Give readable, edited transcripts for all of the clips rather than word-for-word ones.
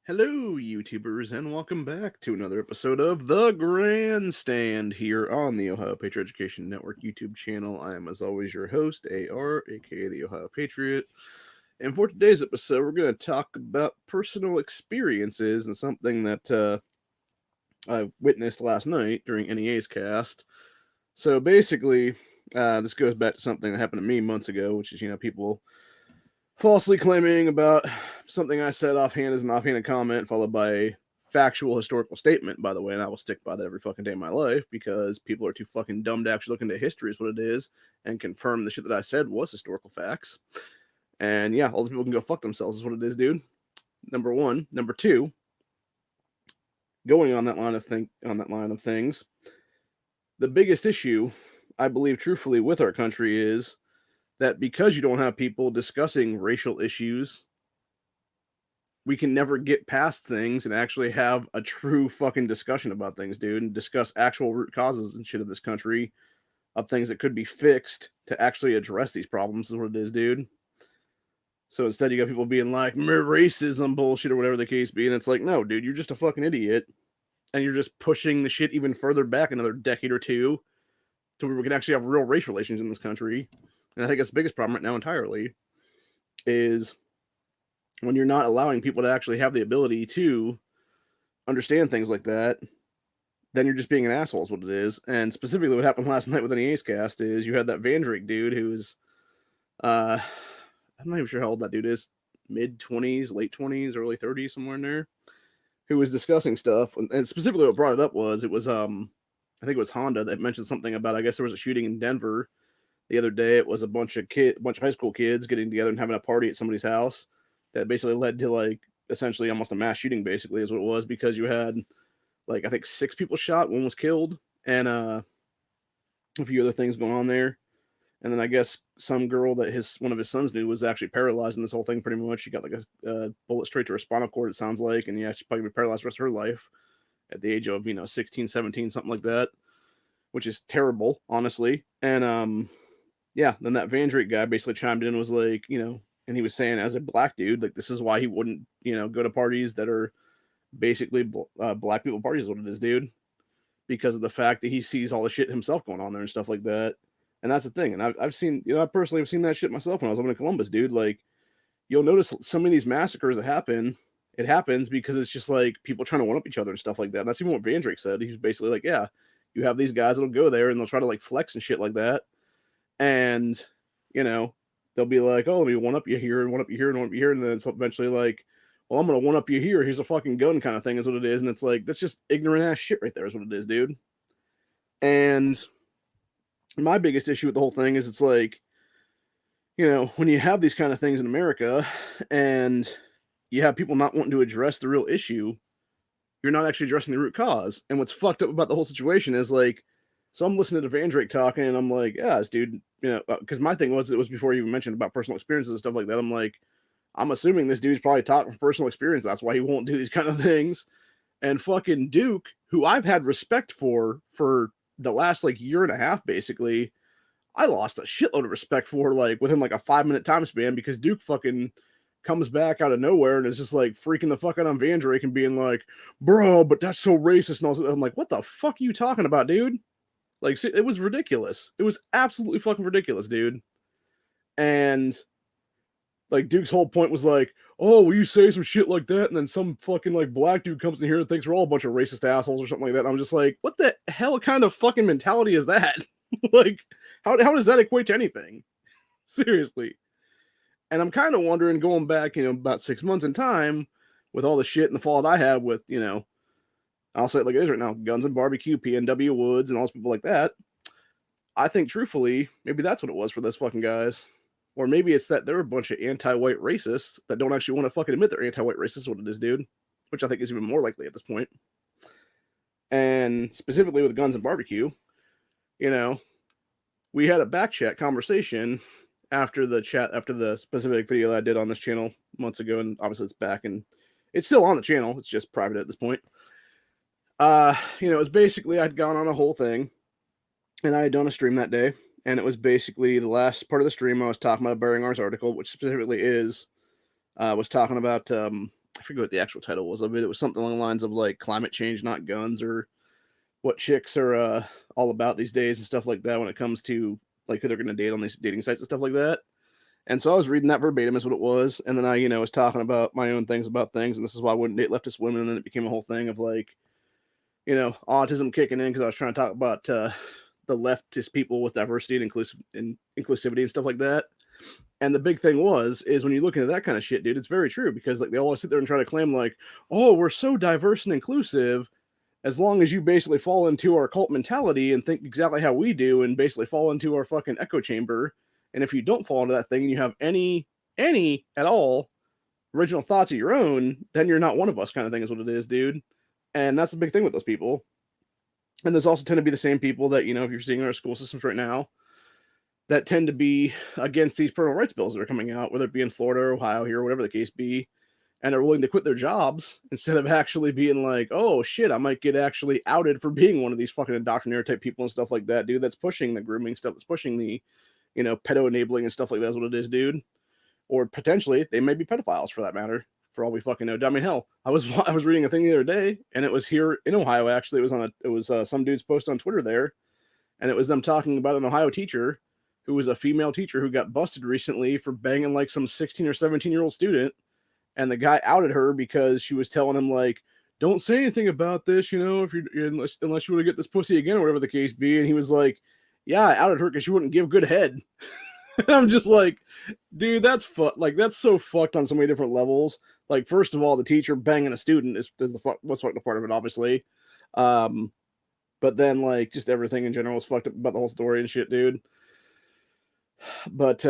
Hello, YouTubers, and welcome back to another episode of The Grandstand here on the Ohio Patriot Education Network YouTube channel. I am, as always, your host, AR, aka the Ohio Patriot. And for today's episode, we're going to talk about personal experiences and something that I witnessed last night during NEA's cast. So basically, this goes back to something that happened to me months ago, which is, people falsely claiming about something I said offhand as an offhanded comment, followed by a factual historical statement, by the way, and I will stick by that every fucking day of my life because people are too fucking dumb to actually look into history, is what it is, and confirm the shit that I said was historical facts. And yeah, all these people can go fuck themselves, is what it is, dude. Number one. Number two, going on that line of things, the biggest issue, I believe truthfully, with our country is that because you don't have people discussing racial issues, we can never get past things and actually have a true fucking discussion about things, dude, and discuss actual root causes and shit of this country, of things that could be fixed to actually address these problems, is what it is, dude. So instead, you got people being like, racism bullshit or whatever the case be, and it's like, no, dude, you're just a fucking idiot, and you're just pushing the shit even further back another decade or two to where we can actually have real race relations in this country. And I think that's the biggest problem right now entirely, is when you're not allowing people to actually have the ability to understand things like that, then you're just being an asshole, is what it is. And specifically, what happened last night with the Ace cast is you had that Van Drake dude who's, I'm not even sure how old that dude is, mid 20s, late 20s, early 30s, somewhere in there, who was discussing stuff. And specifically, what brought it up was I think it was Honda that mentioned something about, I guess there was a shooting in Denver the other day. It was a bunch of high school kids getting together and having a party at somebody's house that basically led to like essentially almost a mass shooting, basically, is what it was, because you had like I think 6 people shot, 1 was killed, and a few other things going on there. And then I guess some girl that one of his sons knew was actually paralyzed in this whole thing. Pretty much, she got like a bullet straight to her spinal cord. It sounds like, and yeah, she's probably be paralyzed the rest of her life at the age of 16, 17, something like that, which is terrible, honestly. And yeah, then that Van Drake guy basically chimed in and was like, and he was saying, as a black dude, like, this is why he wouldn't, go to parties that are basically black people parties, is what it is, dude, because of the fact that he sees all the shit himself going on there and stuff like that. And that's the thing. And I've seen, I personally have seen that shit myself when I was living in Columbus, dude. Like, you'll notice some of these massacres that happen, it happens because it's just like people trying to one up each other and stuff like that. And that's even what Van Drake said. He was basically like, yeah, you have these guys that'll go there and they'll try to like flex and shit like that. And, they'll be like, oh, let me one up you here and one up you here and one up you here. And then it's eventually like, well, I'm going to one up you here. Here's a fucking gun kind of thing, is what it is. And it's like, that's just ignorant ass shit right there, is what it is, dude. And my biggest issue with the whole thing is it's like, when you have these kind of things in America and you have people not wanting to address the real issue, you're not actually addressing the root cause. And what's fucked up about the whole situation is like, so I'm listening to Van Drake talking, and I'm like, yeah, this dude, because my thing was, it was before you even mentioned about personal experiences and stuff like that. I'm like, I'm assuming this dude's probably talking from personal experience. That's why he won't do these kind of things. And fucking Duke, who I've had respect for the last like year and a half, basically, I lost a shitload of respect for like within like a 5-minute time span, because Duke fucking comes back out of nowhere and is just like freaking the fuck out on Van Drake and being like, bro, but that's so racist. And I'm like, what the fuck are you talking about, dude? Like, it was ridiculous. It was absolutely fucking ridiculous, dude. And like Duke's whole point was like, oh, well, you say some shit like that, and then some fucking like black dude comes in here and thinks we're all a bunch of racist assholes or something like that. And I'm just like, what the hell kind of fucking mentality is that? Like, how does that equate to anything? Seriously. And I'm kind of wondering, going back, about 6 months in time, with all the shit and the fallout I had with, I'll say it like it is right now, Guns and Barbecue, PNW Woods, and all those people like that. I think, truthfully, maybe that's what it was for those fucking guys. Or maybe it's that they're a bunch of anti-white racists that don't actually want to fucking admit they're anti-white racists, what it is, dude. Which I think is even more likely at this point. And specifically with Guns and Barbecue, we had a back chat conversation after the specific video that I did on this channel months ago, and obviously it's back and it's still on the channel. It's just private at this point. It was basically, I'd gone on a whole thing, and I had done a stream that day, and it was basically the last part of the stream I was talking about a Bearing Arms article, which specifically was talking about I forget what the actual title was of it. It was something along the lines of like climate change, not guns, or what chicks are all about these days and stuff like that when it comes to like who they're going to date on these dating sites and stuff like that. And so I was reading that verbatim is what it was, and then I was talking about my own things about things, and this is why I wouldn't date leftist women, and then it became a whole thing of like autism kicking in because I was trying to talk about the leftist people with diversity and inclusivity and stuff like that. And the big thing is when you look into that kind of shit, dude, it's very true because like they always sit there and try to claim like, oh, we're so diverse and inclusive, as long as you basically fall into our cult mentality and think exactly how we do and basically fall into our fucking echo chamber. And if you don't fall into that thing and you have any at all original thoughts of your own, then you're not one of us kind of thing is what it is, dude. And that's the big thing with those people. And there's also tend to be the same people that, if you're seeing in our school systems right now, that tend to be against these parental rights bills that are coming out, whether it be in Florida or Ohio here, whatever the case be, and are willing to quit their jobs instead of actually being like, oh shit, I might get actually outed for being one of these fucking indoctrinator type people and stuff like that, dude. That's pushing the grooming stuff, that's pushing the, pedo enabling and stuff like that's what it is, dude. Or potentially they may be pedophiles for that matter, for all we fucking know. I mean, hell, I was reading a thing the other day, and it was here in Ohio. Actually, it was some dude's post on Twitter there, and it was them talking about an Ohio teacher who was a female teacher who got busted recently for banging like some 16 or 17-year-old student, and the guy outed her because she was telling him like, don't say anything about this, if you're unless you want to get this pussy again or whatever the case be. And he was like, yeah, I outed her because she wouldn't give good head. And I'm just like, dude, that's that's so fucked on so many different levels. Like, first of all, the teacher banging a student is what's fucked up part of it, obviously. But then like just everything in general was fucked up about the whole story and shit, dude. But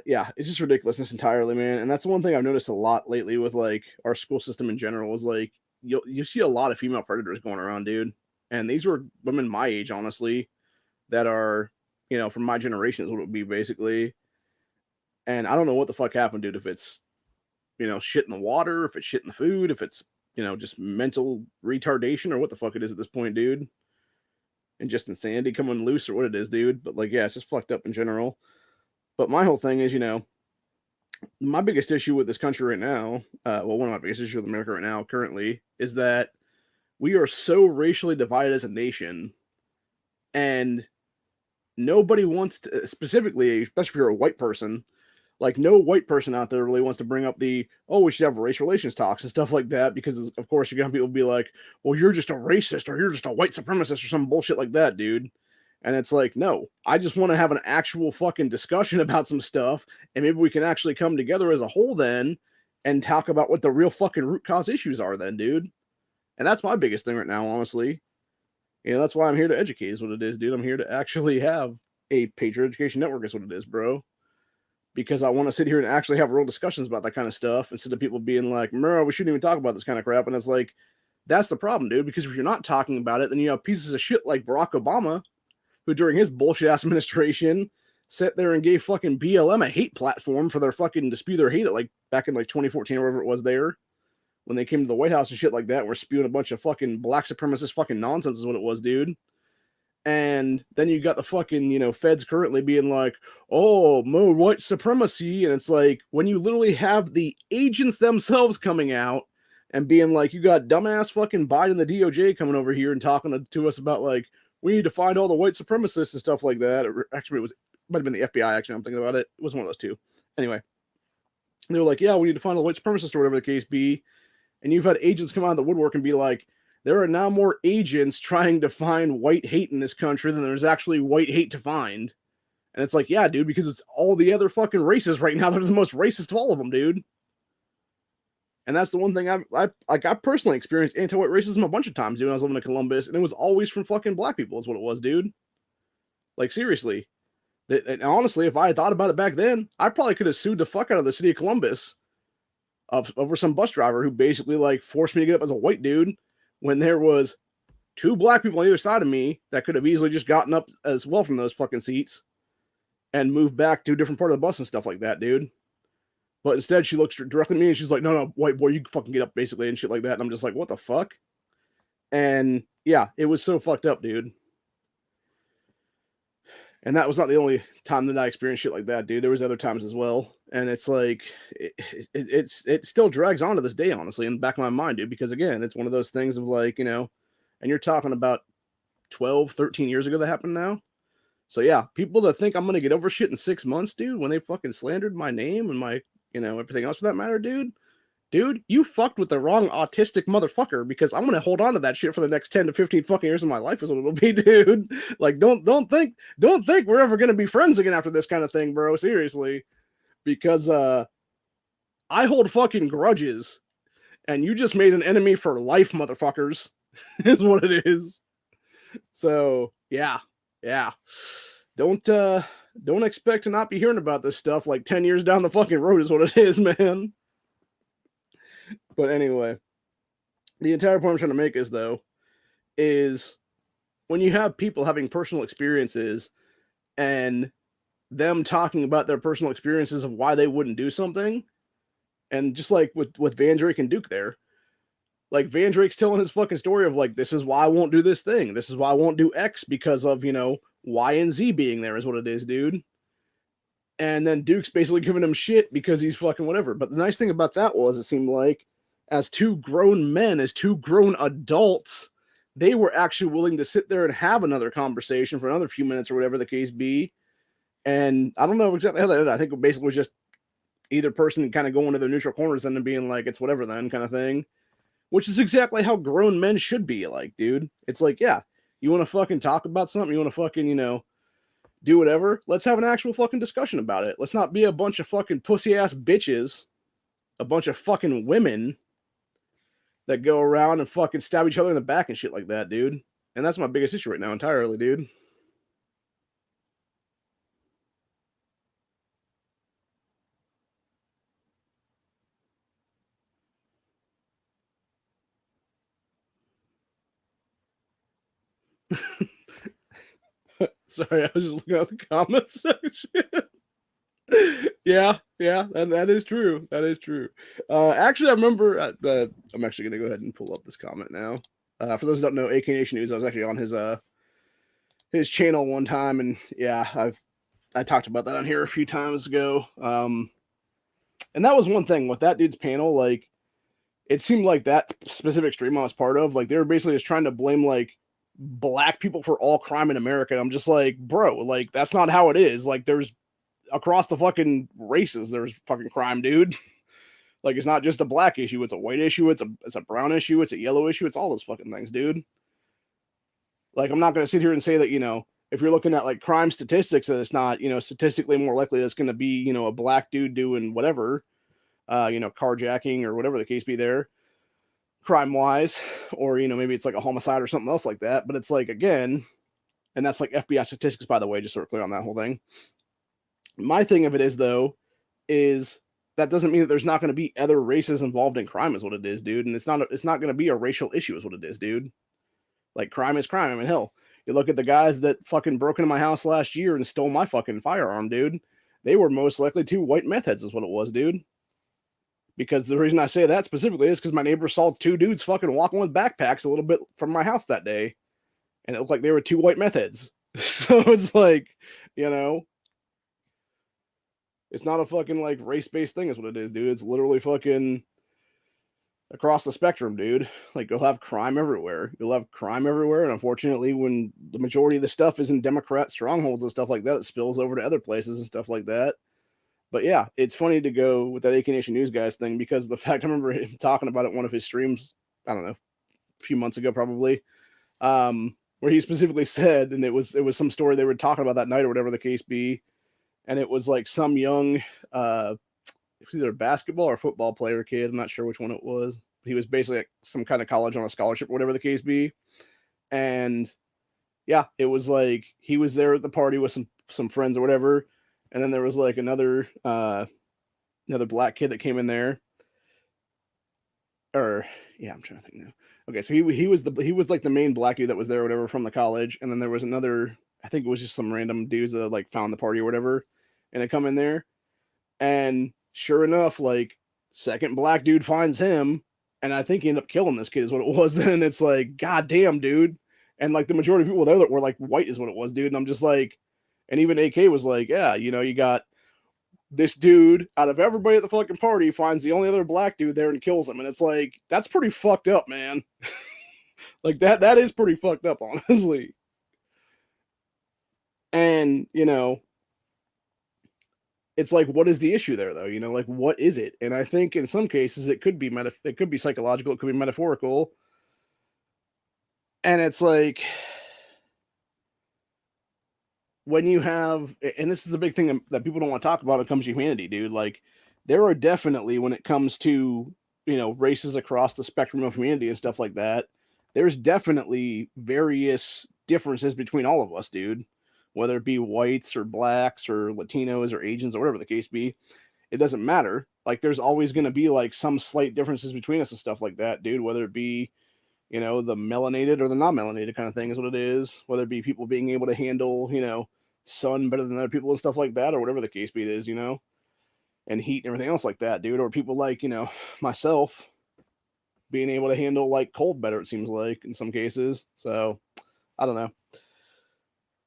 yeah, it's just ridiculousness entirely, man. And that's the one thing I've noticed a lot lately with like our school system in general is like you see a lot of female predators going around, dude. And these were women my age, honestly, that are from my generation is what it would be basically. And I don't know what the fuck happened, dude. If it's shit in the water, if it's shit in the food, if it's just mental retardation or what the fuck it is at this point, dude. And just insanity coming loose or what it is, dude. But like, yeah, it's just fucked up in general. But my whole thing is, my biggest issue with this country right now, one of my biggest issues with America right now currently is that we are so racially divided as a nation, and nobody wants to, specifically, especially if you're a white person, like no white person out there really wants to bring up we should have race relations talks and stuff like that, because of course you're gonna have people be like, well, you're just a racist or you're just a white supremacist or some bullshit like that, dude. And it's like, no, I just want to have an actual fucking discussion about some stuff, and maybe we can actually come together as a whole then and talk about what the real fucking root cause issues are then, dude. And that's my biggest thing right now, honestly. That's why I'm here to educate is what it is, dude. I'm here to actually have a Patriot Education Network is what it is, bro. Because I want to sit here and actually have real discussions about that kind of stuff instead of people being like, "Murrow, we shouldn't even talk about this kind of crap." And it's like, that's the problem, dude. Because if you're not talking about it, then you have pieces of shit like Barack Obama, who during his bullshit ass administration sat there and gave fucking BLM a hate platform for their fucking dispute their hate at like back in like 2014 or whatever it was there, when they came to the White House and shit like that, and were spewing a bunch of fucking black supremacist fucking nonsense is what it was, dude. And then you got the fucking, feds currently being like, oh, more white supremacy. And it's like, when you literally have the agents themselves coming out and being like, you got dumbass fucking Biden, the DOJ coming over here and talking to us about like, we need to find all the white supremacists and stuff like that. Actually, it might have been the FBI, actually, I'm thinking about it. It was one of those two. Anyway, they were like, yeah, we need to find a white supremacist or whatever the case be. And you've had agents come out of the woodwork and be like, there are now more agents trying to find white hate in this country than there's actually white hate to find. And it's like, yeah, dude, because it's all the other fucking races right now. They're the most racist of all of them, dude. And that's the one thing I personally experienced anti-white racism a bunch of times, dude, when I was living in Columbus, and it was always from fucking black people is what it was, dude. Like, seriously. And honestly, if I had thought about it back then, I probably could have sued the fuck out of the city of Columbus over some bus driver who basically, like, forced me to get up as a white dude when there was two black people on either side of me that could have easily just gotten up as well from those fucking seats and moved back to a different part of the bus and stuff like that, dude. But instead, she looks directly at me and she's like, no, white boy, you fucking get up, basically, and shit like that. And I'm just like, what the fuck? And yeah, it was so fucked up, dude. And that was not the only time that I experienced shit like that, dude. There was other times as well, and it's like it still drags on to this day, honestly, in the back of my mind, dude. Because again, it's one of those things of like, you know, and you're talking about 12, 13 years ago that happened now. So yeah, people that think I'm gonna get over shit in 6 months, dude, when they fucking slandered my name and my, you know, everything else for that matter, dude, you fucked with the wrong autistic motherfucker, because I'm gonna hold on to that shit for the next 10 to 15 fucking years of my life is what it'll be, dude. Like, don't think we're ever gonna be friends again after this kind of thing, bro. Seriously. Because I hold fucking grudges, and you just made an enemy for life, motherfuckers, is what it is. So yeah. Don't expect to not be hearing about this stuff like 10 years down the fucking road is what it is, man. But anyway, the entire point I'm trying to make is when you have people having personal experiences and them talking about their personal experiences of why they wouldn't do something, and just like with Van Drake and Duke there, like Van Drake's telling his fucking story of like, this is why I won't do this thing. This is why I won't do X because of, you know, Y and Z being there is what it is, dude. And then Duke's basically giving him shit because he's fucking whatever. But the nice thing about that was, it seemed like, as two grown men, as two grown adults, they were actually willing to sit there and have another conversation for another few minutes or whatever the case be. And I don't know exactly how that ended. I think it basically was just either person kind of going to their neutral corners and then being like, it's whatever then kind of thing. Which is exactly how grown men should be, like, dude. It's like, yeah, you want to fucking talk about something? You want to fucking, you know, do whatever? Let's have an actual fucking discussion about it. Let's not be a bunch of fucking pussy-ass bitches, a bunch of fucking women that go around and fucking stab each other in the back and shit like that, dude. And that's my biggest issue right now entirely, dude. Sorry, I was just looking at the comments section. Yeah, that is true. That is true. Actually, I remember I'm actually gonna go ahead and pull up this comment now. For those who don't know, AK Nation News, I was actually on his channel one time, and yeah, I talked about that on here a few times ago. And that was one thing with that dude's panel. Like, it seemed like that specific stream I was part of, like, they were basically just trying to blame like black people for all crime in America. I'm just like, bro, like, that's not how it is. Like, there's across the fucking races, there's fucking crime, dude. Like, it's not just a black issue, it's a white issue, it's a brown issue, it's a yellow issue, it's all those fucking things, dude. Like, I'm not gonna sit here and say that, you know, if you're looking at like crime statistics, that it's not, you know, statistically more likely that's gonna be, you know, a black dude doing whatever, you know, carjacking or whatever the case be there, crime wise, or, you know, maybe it's like a homicide or something else like that. But it's like, again, and that's like FBI statistics, by the way, just so we're clear on that whole thing. My thing of it is, though, is that doesn't mean that there's not going to be other races involved in crime, is what it is, dude. And it's not going to be a racial issue, is what it is, dude. Like, crime is crime. I mean, hell, you look at the guys that fucking broke into my house last year and stole my fucking firearm, dude. They were most likely two white meth heads, is what it was, dude. Because the reason I say that specifically is because my neighbor saw two dudes fucking walking with backpacks a little bit from my house that day, and it looked like they were two white meth heads. So it's like, you know, it's not a fucking like race-based thing is what it is, dude. It's literally fucking across the spectrum, dude. Like, you'll have crime everywhere. And unfortunately, when the majority of the stuff is in Democrat strongholds and stuff like that, it spills over to other places and stuff like that. But yeah, it's funny to go with that AK Nation News guys thing, because of the fact I remember him talking about it in one of his streams, I don't know, a few months ago probably, where he specifically said, and it was some story they were talking about that night or whatever the case be, and it was like some young, it was either a basketball or football player kid, I'm not sure which one it was. He was basically at some kind of college on a scholarship or whatever the case be, and yeah, it was like he was there at the party with some friends or whatever. And then there was like another black kid that came in there. Or yeah, I'm trying to think now. Okay, so he was like the main black dude that was there or whatever from the college. And then there was another, I think it was just some random dudes that like found the party or whatever, and they come in there. And sure enough, like, second black dude finds him, and I think he ended up killing this kid is what it was. And it's like, god damn, dude. And like the majority of people there that were like white is what it was, dude. And I'm just like, And even AK was like, yeah, you got this dude out of everybody at the fucking party finds the only other black dude there and kills him. And it's like, that's pretty fucked up, man. Like that is pretty fucked up, honestly. And, it's like, what is the issue there though? Like what is it? And I think in some cases it could be it could be psychological, it could be metaphorical. And it's like, when you have, and this is the big thing that people don't want to talk about when it comes to humanity, dude. Like, there are definitely, when it comes to, races across the spectrum of humanity and stuff like that, there's definitely various differences between all of us, dude. Whether it be whites or blacks or Latinos or Asians or whatever the case be, it doesn't matter. Like, there's always going to be like some slight differences between us and stuff like that, dude. Whether it be, the melanated or the non-melanated kind of thing is what it is. Whether it be people being able to handle, sun better than other people and stuff like that, or whatever the case be, it is, and heat and everything else like that, dude. Or people like, myself being able to handle like cold better, it seems like in some cases. So I don't know.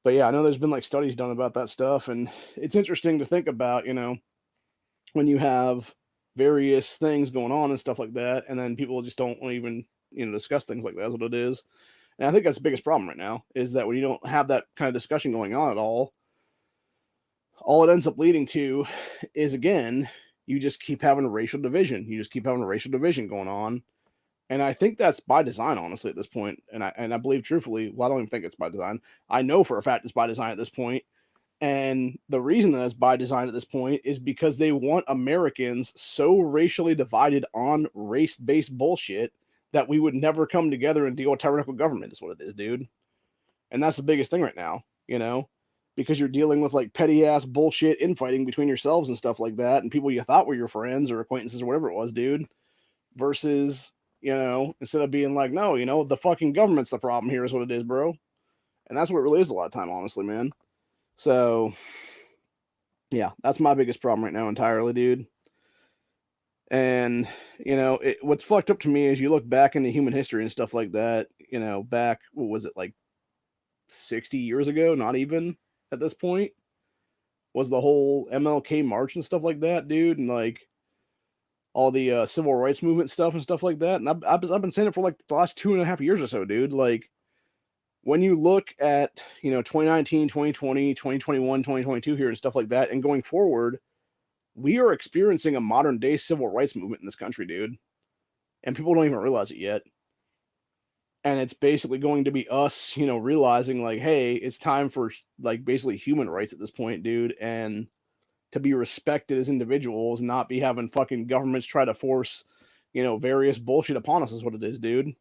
But yeah, I know there's been like studies done about that stuff, and it's interesting to think about, when you have various things going on and stuff like that, and then people just don't even, discuss things like that. That's what it is. And I think that's the biggest problem right now, is that when you don't have that kind of discussion going on at all it ends up leading to is, again, you just keep having a racial division. You just keep having a racial division going on. And I think that's by design, honestly, at this point. And I believe truthfully, well, I don't even think it's by design. I know for a fact it's by design at this point. And the reason that it's by design at this point is because they want Americans so racially divided on race-based bullshit that we would never come together and deal with tyrannical government, is what it is, dude. And that's the biggest thing right now, because you're dealing with like petty ass bullshit infighting between yourselves and stuff like that, and people you thought were your friends or acquaintances or whatever it was, dude, versus, instead of being like, no, the fucking government's the problem here is what it is, bro. And that's what it really is a lot of time, honestly, man. So yeah, that's my biggest problem right now entirely, dude. And what's fucked up to me is you look back into human history and stuff like that, back, what was it, like 60 years ago, not even at this point, was the whole MLK march and stuff like that, dude, and like all the civil rights movement stuff and stuff like that. And I've been saying it for like the last 2.5 years or so, dude. Like, when you look at 2019, 2020, 2021, 2022 here and stuff like that, and going forward, we are experiencing a modern day civil rights movement in this country, dude, and people don't even realize it yet. And it's basically going to be us, realizing like, hey, it's time for like basically human rights at this point, dude, and to be respected as individuals, not be having fucking governments try to force, various bullshit upon us is what it is, dude.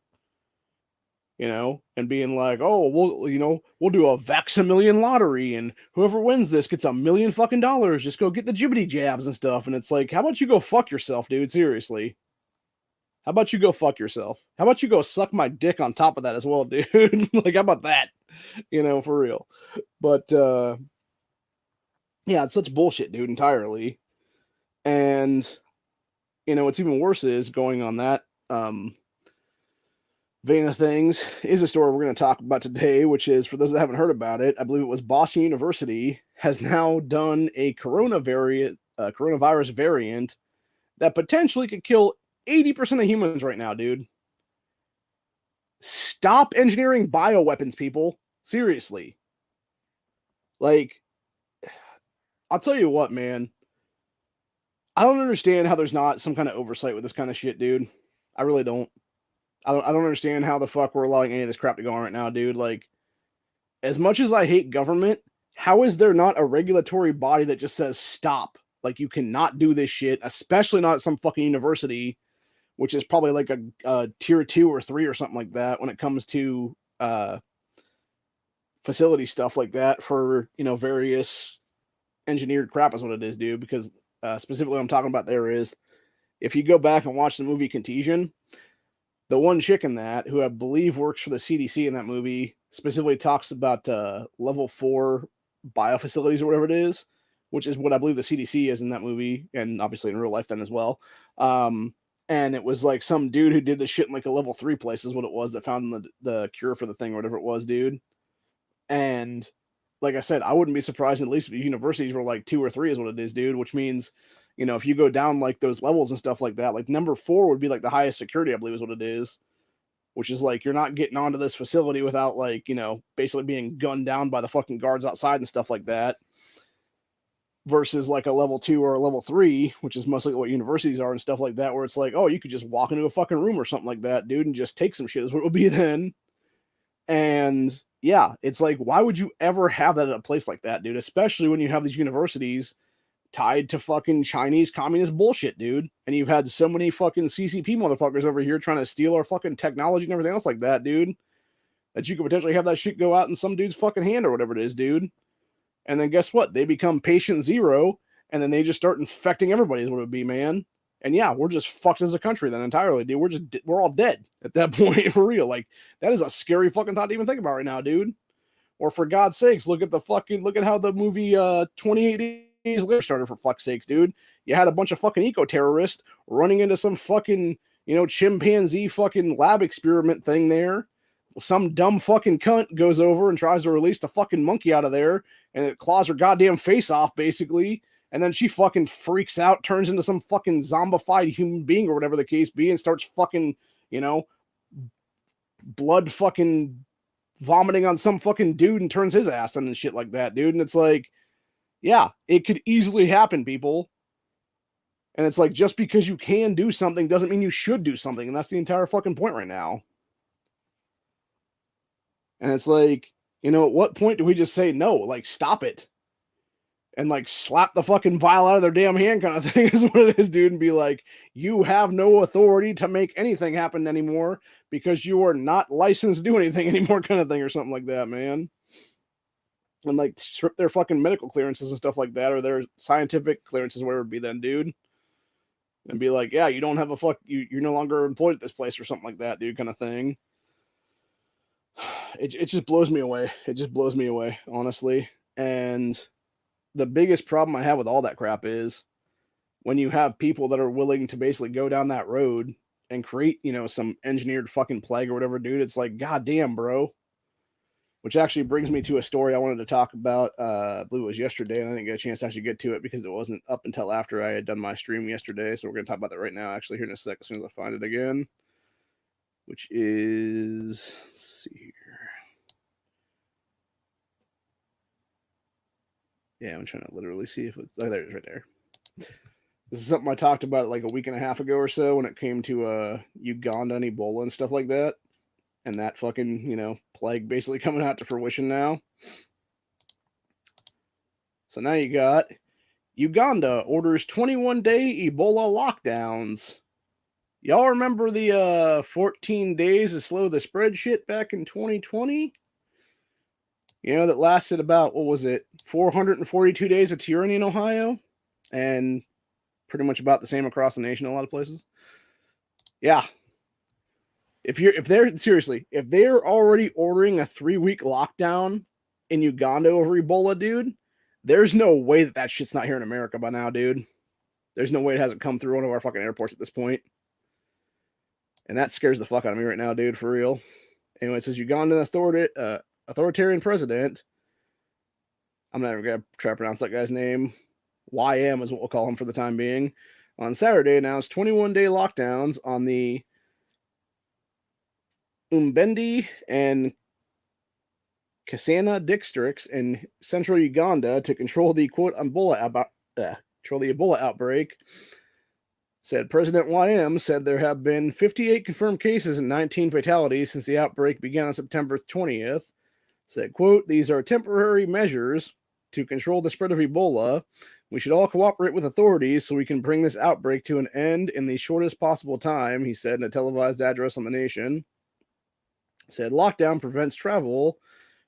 And being like, oh, we'll do a Vax-A-Million lottery, and whoever wins this gets $1 million fucking dollars. Just go get the jibbity jabs and stuff. And it's like, how about you go fuck yourself, dude? Seriously. How about you go fuck yourself? How about you go suck my dick on top of that as well, dude? Like, how about that? For real. But yeah, it's such bullshit, dude, entirely. And what's even worse is, going on that vein of things, is a story we're going to talk about today, which is, for those that haven't heard about it, I believe it was Boston University has now done a coronavirus variant that potentially could kill 80% of humans right now, dude. Stop engineering bioweapons, people. Seriously. Like, I'll tell you what, man. I don't understand how there's not some kind of oversight with this kind of shit, dude. I really don't. I don't understand how the fuck we're allowing any of this crap to go on right now, dude. Like, as much as I hate government, how is there not a regulatory body that just says stop? Like, you cannot do this shit, especially not at some fucking university, which is probably like a tier 2 or 3 or something like that when it comes to facility stuff like that for, various engineered crap is what it is, dude. Because specifically what I'm talking about there is, if you go back and watch the movie Contagion, the one chick in that, who I believe works for the CDC in that movie, specifically talks about level 4 biofacilities or whatever it is, which is what I believe the CDC is in that movie, and obviously in real life then as well. And it was like some dude who did this shit in like a level 3 place is what it was, that found the cure for the thing or whatever it was, dude. And like I said, I wouldn't be surprised at least if universities were like 2 or 3 is what it is, dude, which means, if you go down like those levels and stuff like that, like number 4 would be like the highest security, I believe is what it is, which is like you're not getting onto this facility without like, basically being gunned down by the fucking guards outside and stuff like that. Versus like a level 2 or a level 3, which is mostly what universities are and stuff like that, where it's like, oh, you could just walk into a fucking room or something like that, dude, and just take some shit is what it would be then. And yeah, it's like, why would you ever have that at a place like that, dude? Especially when you have these universities tied to fucking Chinese communist bullshit, dude. And you've had so many fucking CCP motherfuckers over here trying to steal our fucking technology and everything else like that, dude, that you could potentially have that shit go out in some dude's fucking hand or whatever it is, dude. And then guess what? They become patient zero, and then they just start infecting everybody is what it would be, man. And yeah, we're just fucked as a country then entirely, dude. We're all dead at that point, for real. Like, that is a scary fucking thought to even think about right now, dude. Or for God's sakes, look at how the movie 28 Days Later started, for fuck's sakes, dude. You had a bunch of fucking eco-terrorists running into some fucking, chimpanzee fucking lab experiment thing there. Some dumb fucking cunt goes over and tries to release the fucking monkey out of there, and it claws her goddamn face off, basically. And then she fucking freaks out, turns into some fucking zombified human being or whatever the case be, and starts fucking, blood fucking vomiting on some fucking dude and turns his ass on and shit like that, dude. And it's like, yeah, it could easily happen, people. And it's like, just because you can do something doesn't mean you should do something. And that's the entire fucking point right now. And it's like, at what point do we just say no? Like, stop it. And like slap the fucking vial out of their damn hand kind of thing is what it is, dude. And be like, you have no authority to make anything happen anymore because you are not licensed to do anything anymore kind of thing or something like that, man. And like strip their fucking medical clearances and stuff like that, or their scientific clearances, whatever it be then, dude. And be like, yeah, you don't have you're no longer employed at this place or something like that, dude, kind of thing. It just blows me away. It just blows me away, honestly. And the biggest problem I have with all that crap is when you have people that are willing to basically go down that road and create, some engineered fucking plague or whatever, dude. It's like, goddamn, bro. Which actually brings me to a story I wanted to talk about. I believe it was yesterday, and I didn't get a chance to actually get to it because it wasn't up until after I had done my stream yesterday. So we're going to talk about that right now, actually, here in a sec, as soon as I find it again. Which is, let's see here. Yeah, I'm trying to literally see if it's, oh, there it is right there. This is something I talked about like a week and a half ago or so when it came to Uganda and Ebola and stuff like that. And that fucking, plague basically coming out to fruition now. So now you got Uganda orders 21-day Ebola lockdowns. Y'all remember the 14 days to slow the spread shit back in 2020? That lasted about, 442 days of tyranny in Ohio? And pretty much about the same across the nation in a lot of places. Yeah. If they're already ordering a 3-week lockdown in Uganda over Ebola, dude, there's no way that shit's not here in America by now, dude. There's no way it hasn't come through one of our fucking airports at this point. And that scares the fuck out of me right now, dude, for real. Anyway, it says Ugandan authoritarian president, I'm not even going to try to pronounce that guy's name, YM is what we'll call him for the time being, on Saturday announced 21-day lockdowns on the Umbendi and Kasana districts in central Uganda to control the quote Ebola outbreak. Said President YM said there have been 58 confirmed cases and 19 fatalities since the outbreak began on September 20th. Said, quote, these are temporary measures to control the spread of Ebola. We should all cooperate with authorities so we can bring this outbreak to an end in the shortest possible time, he said in a televised address on the nation. Said lockdown prevents travel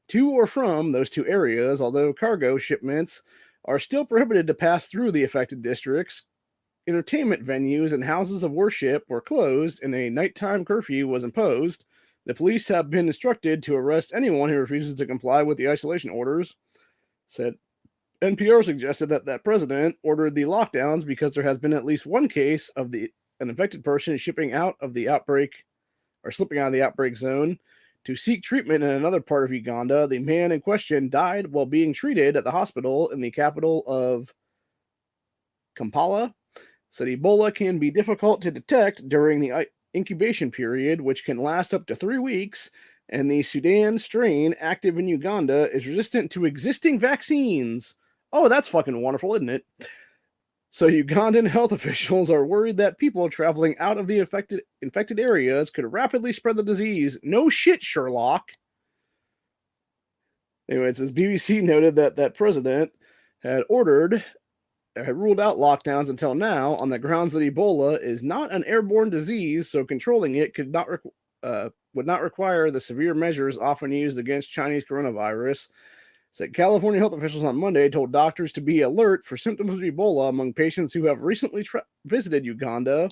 to or from those two areas, although cargo shipments are still prohibited to pass through the affected districts. Entertainment venues and houses of worship were closed and a nighttime curfew was imposed. The police have been instructed to arrest anyone who refuses to comply with the isolation orders. Said NPR suggested that president ordered the lockdowns because there has been at least one case of an infected person slipping out of the outbreak zone. to seek treatment in another part of Uganda. The man in question died while being treated at the hospital in the capital of Kampala. Said Ebola can be difficult to detect during the incubation period, which can last up to 3 weeks, and the Sudan strain active in Uganda is resistant to existing vaccines. Oh, that's fucking wonderful, isn't it? So Ugandan health officials are worried that people traveling out of the infected areas could rapidly spread the disease. No shit, Sherlock. Anyway, it says BBC noted that president had ruled out lockdowns until now on the grounds that Ebola is not an airborne disease, so controlling it would not require the severe measures often used against Chinese coronavirus. Said California health officials on Monday told doctors to be alert for symptoms of Ebola among patients who have recently visited Uganda.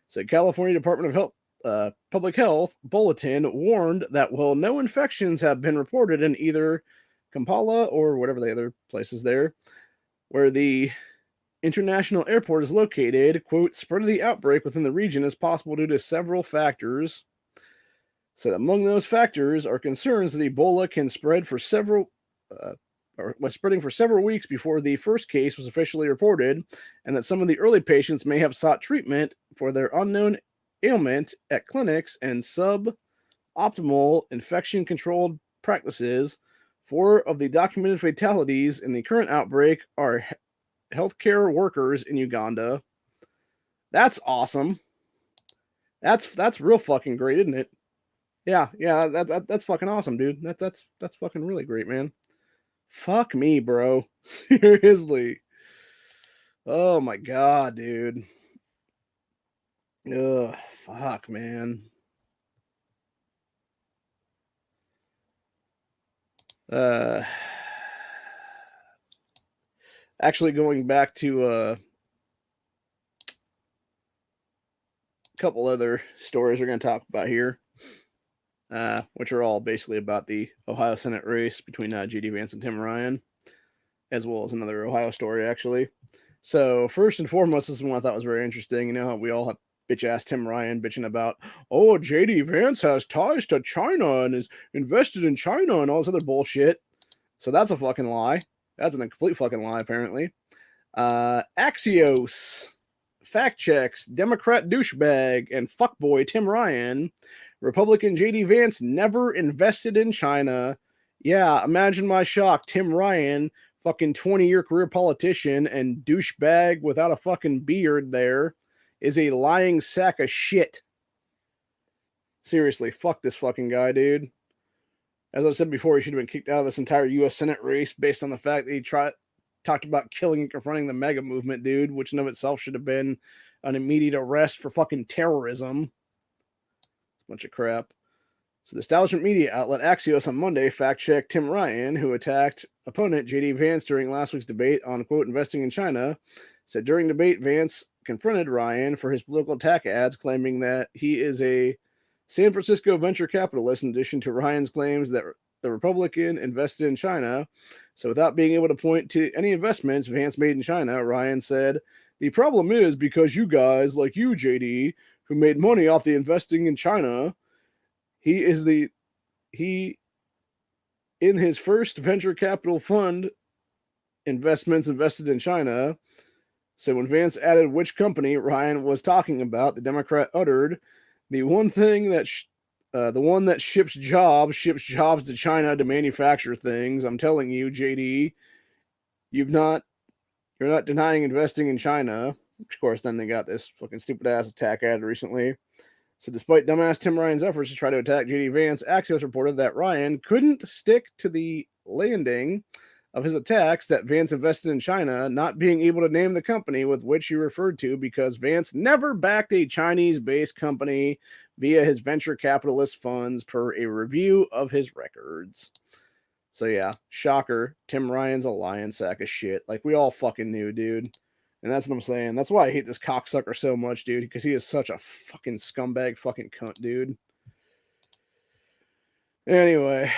Said California Department of Public Health bulletin warned that while no infections have been reported in either Kampala or whatever the other place is there, where the international airport is located, quote, spread of the outbreak within the region is possible due to several factors. Said among those factors are concerns that Ebola can spread for was spreading for several weeks before the first case was officially reported, and that some of the early patients may have sought treatment for their unknown ailment at clinics and suboptimal infection-controlled practices. 4 of the documented fatalities in the current outbreak are healthcare workers in Uganda. That's awesome. That's real fucking great, isn't it? Yeah, that's fucking awesome, dude. That's fucking really great, man. Fuck me, bro. Seriously. Oh my god, dude. Ugh, fuck, man. Actually, going back to a couple other stories we're going to talk about here, which are all basically about the Ohio Senate race between J.D. Vance and Tim Ryan, as well as another Ohio story, actually. So, first and foremost, this is one I thought was very interesting. You know how we all have bitch-ass Tim Ryan bitching about, oh, J.D. Vance has ties to China and is invested in China and all this other bullshit. So that's a fucking lie. That's a complete fucking lie, apparently. Axios fact checks Democrat douchebag and fuckboy Tim Ryan. Republican J.D. Vance never invested in China. Yeah, imagine my shock. Tim Ryan, fucking 20-year career politician and douchebag without a fucking beard there, is a lying sack of shit. Seriously, fuck this fucking guy, dude. As I said before, he should have been kicked out of this entire U.S. Senate race based on the fact that he talked about killing and confronting the MAGA movement, dude, which in of itself should have been an immediate arrest for fucking terrorism. It's a bunch of crap. So the establishment media outlet Axios on Monday fact-checked Tim Ryan, who attacked opponent J.D. Vance during last week's debate on, quote, investing in China. Said during debate, Vance confronted Ryan for his political attack ads, claiming that he is a San Francisco venture capitalist, in addition to Ryan's claims that the Republican invested in China. So without being able to point to any investments Vance made in China, Ryan said, the problem is because you guys, like you, JD, who made money off the investing in China, he in his first venture capital fund investments invested in China. So when Vance added which company Ryan was talking about, the Democrat uttered, the one that ships jobs to China to manufacture things. I'm telling you, JD, you're not denying investing in China. Of course, then they got this fucking stupid ass attack ad recently. So despite dumbass Tim Ryan's efforts to try to attack JD Vance, Axios reported that Ryan couldn't stick to the landing of his attacks that Vance invested in China, not being able to name the company with which he referred to because Vance never backed a Chinese-based company via his venture capitalist funds per a review of his records. So yeah, shocker, Tim Ryan's a lying sack of shit. Like we all fucking knew, dude. And that's what I'm saying. That's why I hate this cocksucker so much, dude, because he is such a fucking scumbag fucking cunt, dude. Anyway,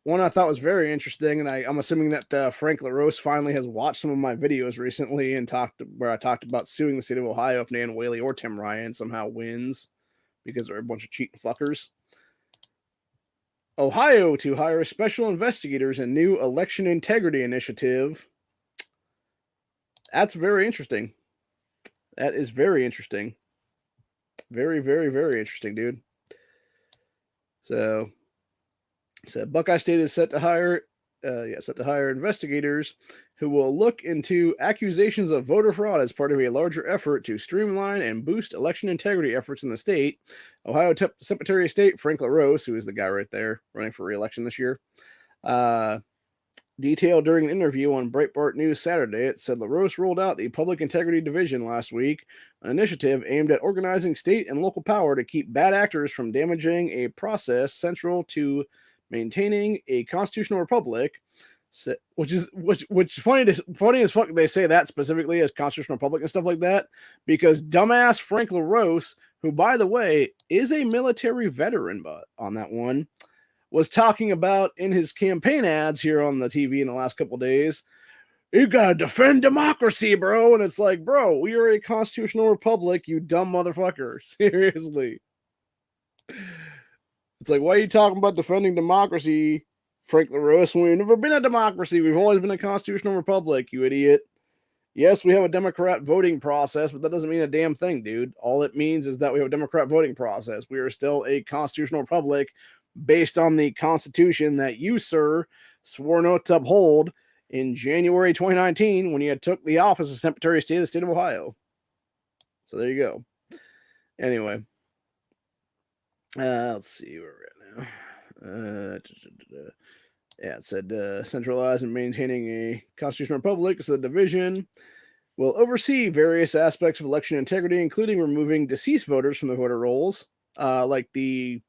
one I thought was very interesting, and I'm assuming that Frank LaRose finally has watched some of my videos recently and where I talked about suing the state of Ohio if Nan Whaley or Tim Ryan somehow wins because they're a bunch of cheating fuckers. Ohio to hire special investigators in new election integrity initiative. That's very interesting. That is very interesting. Very, very, very interesting, dude. So Buckeye State is set to hire investigators who will look into accusations of voter fraud as part of a larger effort to streamline and boost election integrity efforts in the state. Ohio Secretary of State Frank LaRose, who is the guy right there running for re-election this year, detailed during an interview on Breitbart News Saturday, it said LaRose rolled out the Public Integrity Division last week, an initiative aimed at organizing state and local power to keep bad actors from damaging a process central to maintaining a constitutional republic. Which funny as fuck they say that specifically as constitutional republic and stuff like that, because dumbass Frank LaRose, who by the way is a military veteran, but on that one, was talking about in his campaign ads here on the TV in the last couple of days, you gotta defend democracy, bro. And it's like, bro, we are a constitutional republic, you dumb motherfucker. Seriously. It's like, why are you talking about defending democracy, Frank LaRose, when we've never been a democracy? We've always been a constitutional republic, you idiot. Yes, we have a Democrat voting process, but that doesn't mean a damn thing, dude. All it means is that we have a Democrat voting process. We are still a constitutional republic based on the Constitution that you, sir, swore an oath to uphold in January 2019 when you took the office of Secretary of State of the state of Ohio. So there you go. Anyway, let's see where we're at now. It said centralized and maintaining a constitutional republic. So the division will oversee various aspects of election integrity, including removing deceased voters from the voter rolls, like the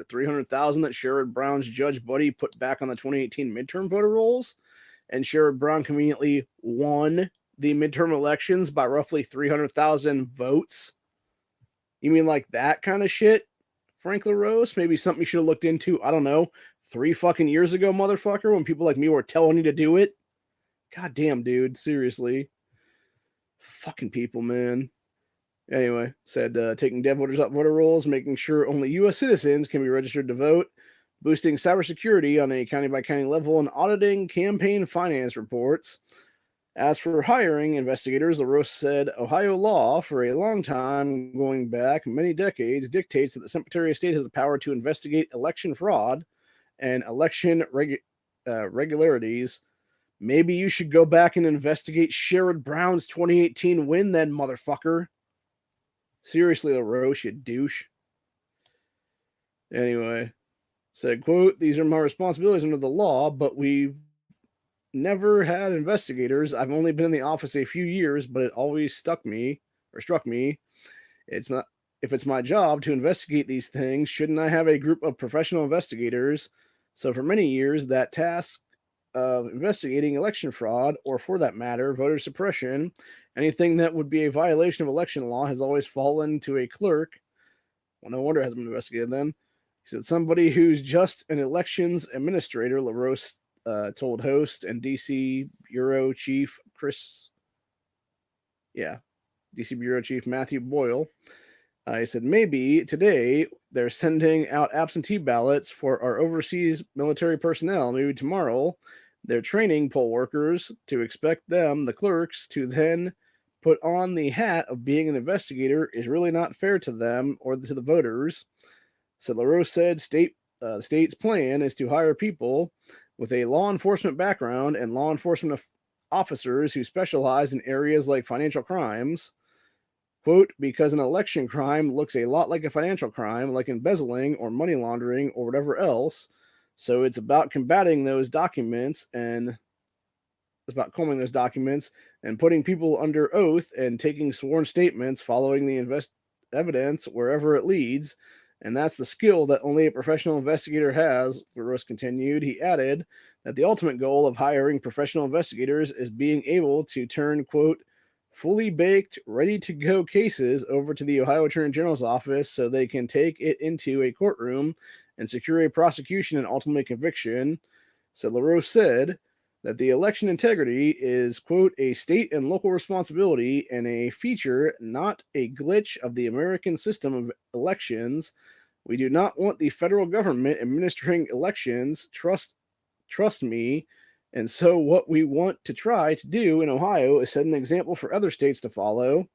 300,000 that Sherrod Brown's Judge Buddy put back on the 2018 midterm voter rolls, and Sherrod Brown conveniently won the midterm elections by roughly 300,000 votes. You mean like that kind of shit, Frank LaRose? Maybe something you should have looked into, I don't know, 3 fucking years ago, motherfucker, when people like me were telling you to do it? God damn, dude, seriously. Fucking people, man. Anyway, said taking dead voters up voter rolls, making sure only U.S. citizens can be registered to vote, boosting cybersecurity on a county-by-county level, and auditing campaign finance reports. As for hiring investigators, LaRose said Ohio law, for a long time, going back many decades, dictates that the Secretary of State has the power to investigate election fraud and election regularities. Maybe you should go back and investigate Sherrod Brown's 2018 win then, motherfucker. Seriously, LaRose, you douche. Anyway, said, quote, these are my responsibilities under the law, but we've never had investigators. I've only been in the office a few years, but it always struck me. It's not, if it's my job to investigate these things, shouldn't I have a group of professional investigators? So for many years, that task of investigating election fraud, or for that matter, voter suppression, anything that would be a violation of election law, has always fallen to a clerk. Well, no wonder it hasn't been investigated then. He said somebody who's just an elections administrator, LaRose told host and DC Bureau Chief Matthew Boyle. He said, maybe today they're sending out absentee ballots for our overseas military personnel. Maybe tomorrow they're training poll workers to expect them, the clerks, to then put on the hat of being an investigator is really not fair to them or to the voters. So LaRose said the state's plan is to hire people with a law enforcement background and law enforcement officers who specialize in areas like financial crimes. Quote, because an election crime looks a lot like a financial crime, like embezzling or money laundering or whatever else. So it's about combating those documents, and it's about combing those documents and putting people under oath and taking sworn statements following the evidence wherever it leads. And that's the skill that only a professional investigator has, LaRose continued. He added that the ultimate goal of hiring professional investigators is being able to turn, quote, fully baked, ready-to-go cases over to the Ohio Attorney General's office so they can take it into a courtroom and secure a prosecution and ultimately conviction. So LaRose said that the election integrity is, quote, a state and local responsibility and a feature, not a glitch of the American system of elections. We do not want the federal government administering elections. Trust me. And so, what we want to try to do in Ohio is set an example for other states to follow.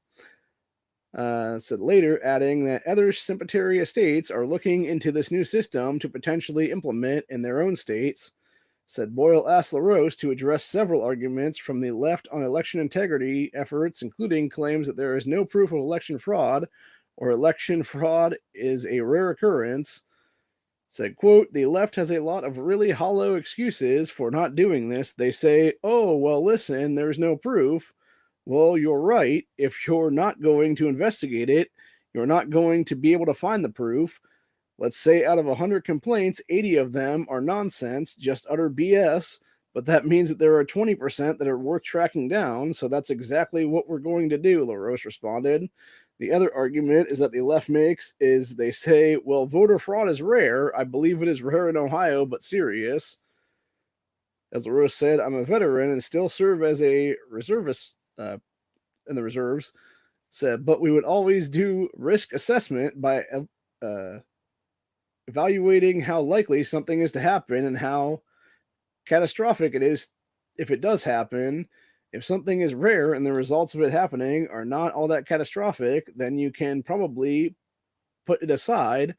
Said later, adding that other sympatry states are looking into this new system to potentially implement in their own states. Said Boyle asked LaRose to address several arguments from the left on election integrity efforts, including claims that there is no proof of election fraud or election fraud is a rare occurrence. Said, quote, the left has a lot of really hollow excuses for not doing this. They say, oh, well, listen, there's no proof. Well, you're right. If you're not going to investigate it, you're not going to be able to find the proof. Let's say out of 100 complaints, 80 of them are nonsense, just utter BS, but that means that there are 20% that are worth tracking down, so that's exactly what we're going to do, LaRose responded. The other argument is that the left makes is they say, well, voter fraud is rare. I believe it is rare in Ohio, but serious. As LaRose said, I'm a veteran and still serve as a reservist in the reserves. Said, but we would always do risk assessment by evaluating how likely something is to happen and how catastrophic it is if it does happen. If something is rare and the results of it happening are not all that catastrophic, then you can probably put it aside.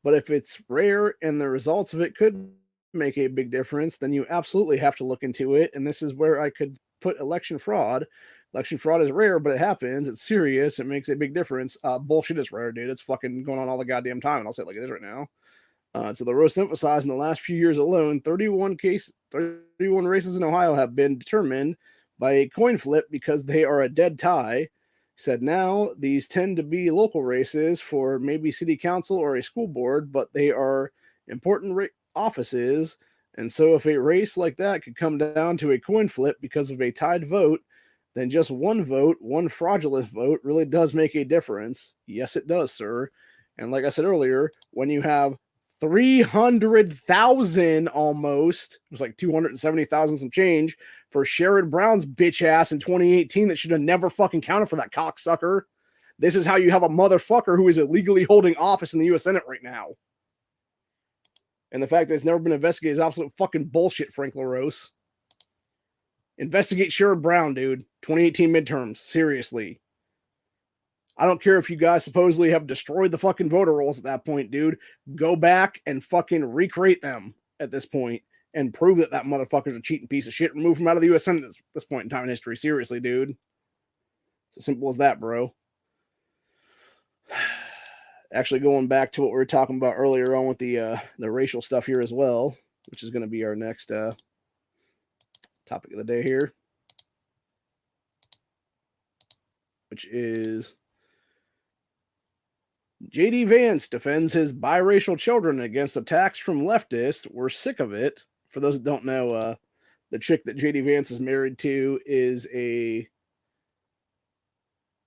But if it's rare and the results of it could make a big difference, then you absolutely have to look into it. And this is where I could put election fraud. Election fraud is rare, but it happens. It's serious. It makes a big difference. Bullshit is rare, dude. It's fucking going on all the goddamn time. And I'll say it like it is right now. So LaRose emphasized in the last few years alone, 31 races in Ohio have been determined by a coin flip because they are a dead tie. He said now these tend to be local races for maybe city council or a school board, but they are important offices. And so if a race like that could come down to a coin flip because of a tied vote, then just one vote, one fraudulent vote, really does make a difference. Yes, it does, sir. And like I said earlier, when you have 300,000 almost, it was like 270,000 some change for Sherrod Brown's bitch ass in 2018 that should have never fucking counted for that cocksucker. This is how you have a motherfucker who is illegally holding office in the U.S. Senate right now. And the fact that it's never been investigated is absolute fucking bullshit, Frank LaRose. Investigate Sherrod Brown, dude. 2018 midterms. Seriously. I don't care if you guys supposedly have destroyed the fucking voter rolls at that point, dude. Go back and fucking recreate them at this point and prove that that motherfucker's a cheating piece of shit. Remove him out of the U.S. Senate at this point in time in history. Seriously, dude. It's as simple as that, bro. Actually, going back to what we were talking about earlier on with the racial stuff here as well, which is going to be our next topic of the day here, which is J.D. Vance defends his biracial children against attacks from leftists. We're sick of it. For those that don't know, the chick that J.D. Vance is married to is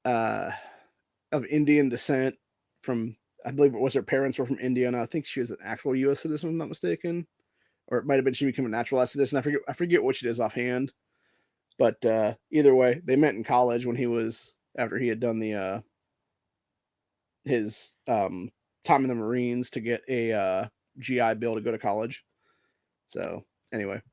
of Indian descent from, I believe it was her parents were from India, and I think she was an actual U.S. citizen, if I'm not mistaken. Or it might have been she became a naturalized citizen. I forget which it is offhand. But either way, they met in college when after he had done his time in the Marines to get a GI Bill to go to college. So anyway,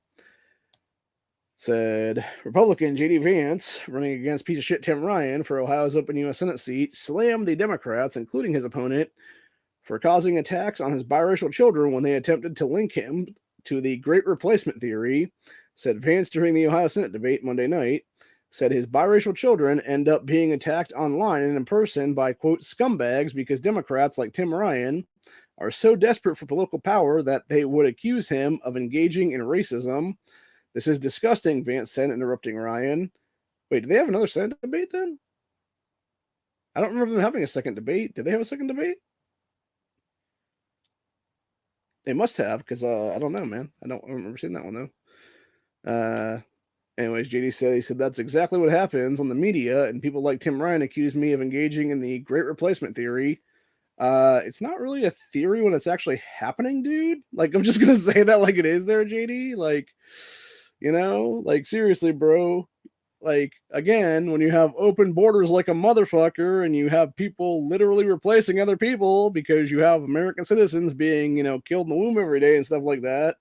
said Republican J.D. Vance, running against piece of shit Tim Ryan for Ohio's open U.S. Senate seat, slammed the Democrats, including his opponent, for causing attacks on his biracial children when they attempted to link him to the Great Replacement theory. Said Vance during the Ohio Senate debate Monday night, said his biracial children end up being attacked online and in person by, quote, scumbags because Democrats like Tim Ryan are so desperate for political power that they would accuse him of engaging in racism. This is disgusting, Vance said, interrupting Ryan. Wait, do they have another Senate debate then? I don't remember them having a second debate. Did they have a second debate? They must have, because I don't know, man. I don't remember seeing that one, though. Anyways, JD said that's exactly what happens when the media and people like Tim Ryan accuse me of engaging in the Great Replacement theory. It's not really a theory when it's actually happening, dude. Like, I'm just gonna say that like it is there, JD. Like, you know, like seriously, bro. like, again, when you have open borders like a motherfucker and you have people literally replacing other people because you have American citizens being, killed in the womb every day and stuff like that,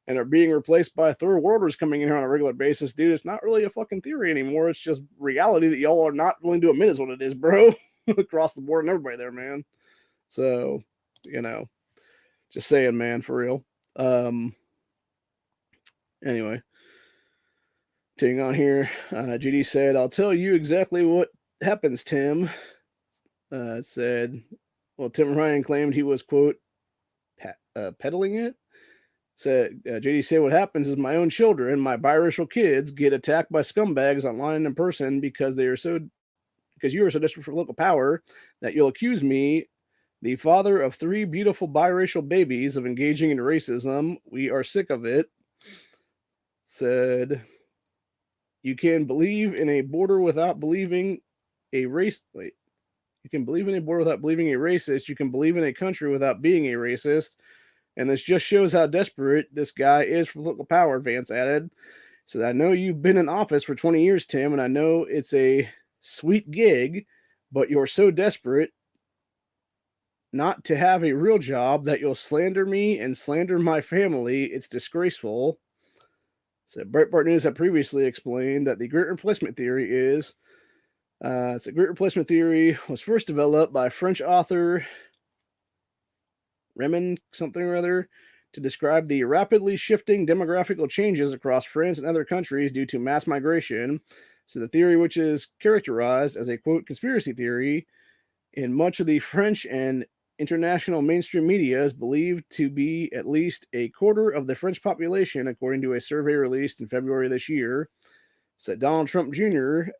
and are being replaced by third worlders coming in here on a regular basis, dude, it's not really a fucking theory anymore. It's just reality that y'all are not willing to admit is what it is, bro. Across the board and everybody there, man. So, just saying, man, for real. Anyway, taking on here, GD said, "I'll tell you exactly what happens, Tim." Said, well, Tim Ryan claimed he was, quote, peddling it. Said, JD said, "What happens is my own children, my biracial kids, get attacked by scumbags online and in person because you are so desperate for local power that you'll accuse me, the father of 3 beautiful biracial babies, of engaging in racism. We are sick of it." Said, "You can believe in a border without believing a race. Wait, you can believe in a border without believing a racist. You can believe in a country without being a racist. And this just shows how desperate this guy is for political power," Vance added. So I know you've been in office for 20 years, Tim, and I know it's a sweet gig, but you're so desperate not to have a real job that you'll slander me and slander my family. It's disgraceful. So Breitbart News had previously explained that the Great Replacement Theory is, it's a Great Replacement Theory was first developed by French author Raymond something or other to describe the rapidly shifting demographical changes across France and other countries due to mass migration. So the theory, which is characterized as a, quote, conspiracy theory in much of the French and international mainstream media, is believed to be at least a quarter of the French population, according to a survey released in February this year. So Donald Trump Jr.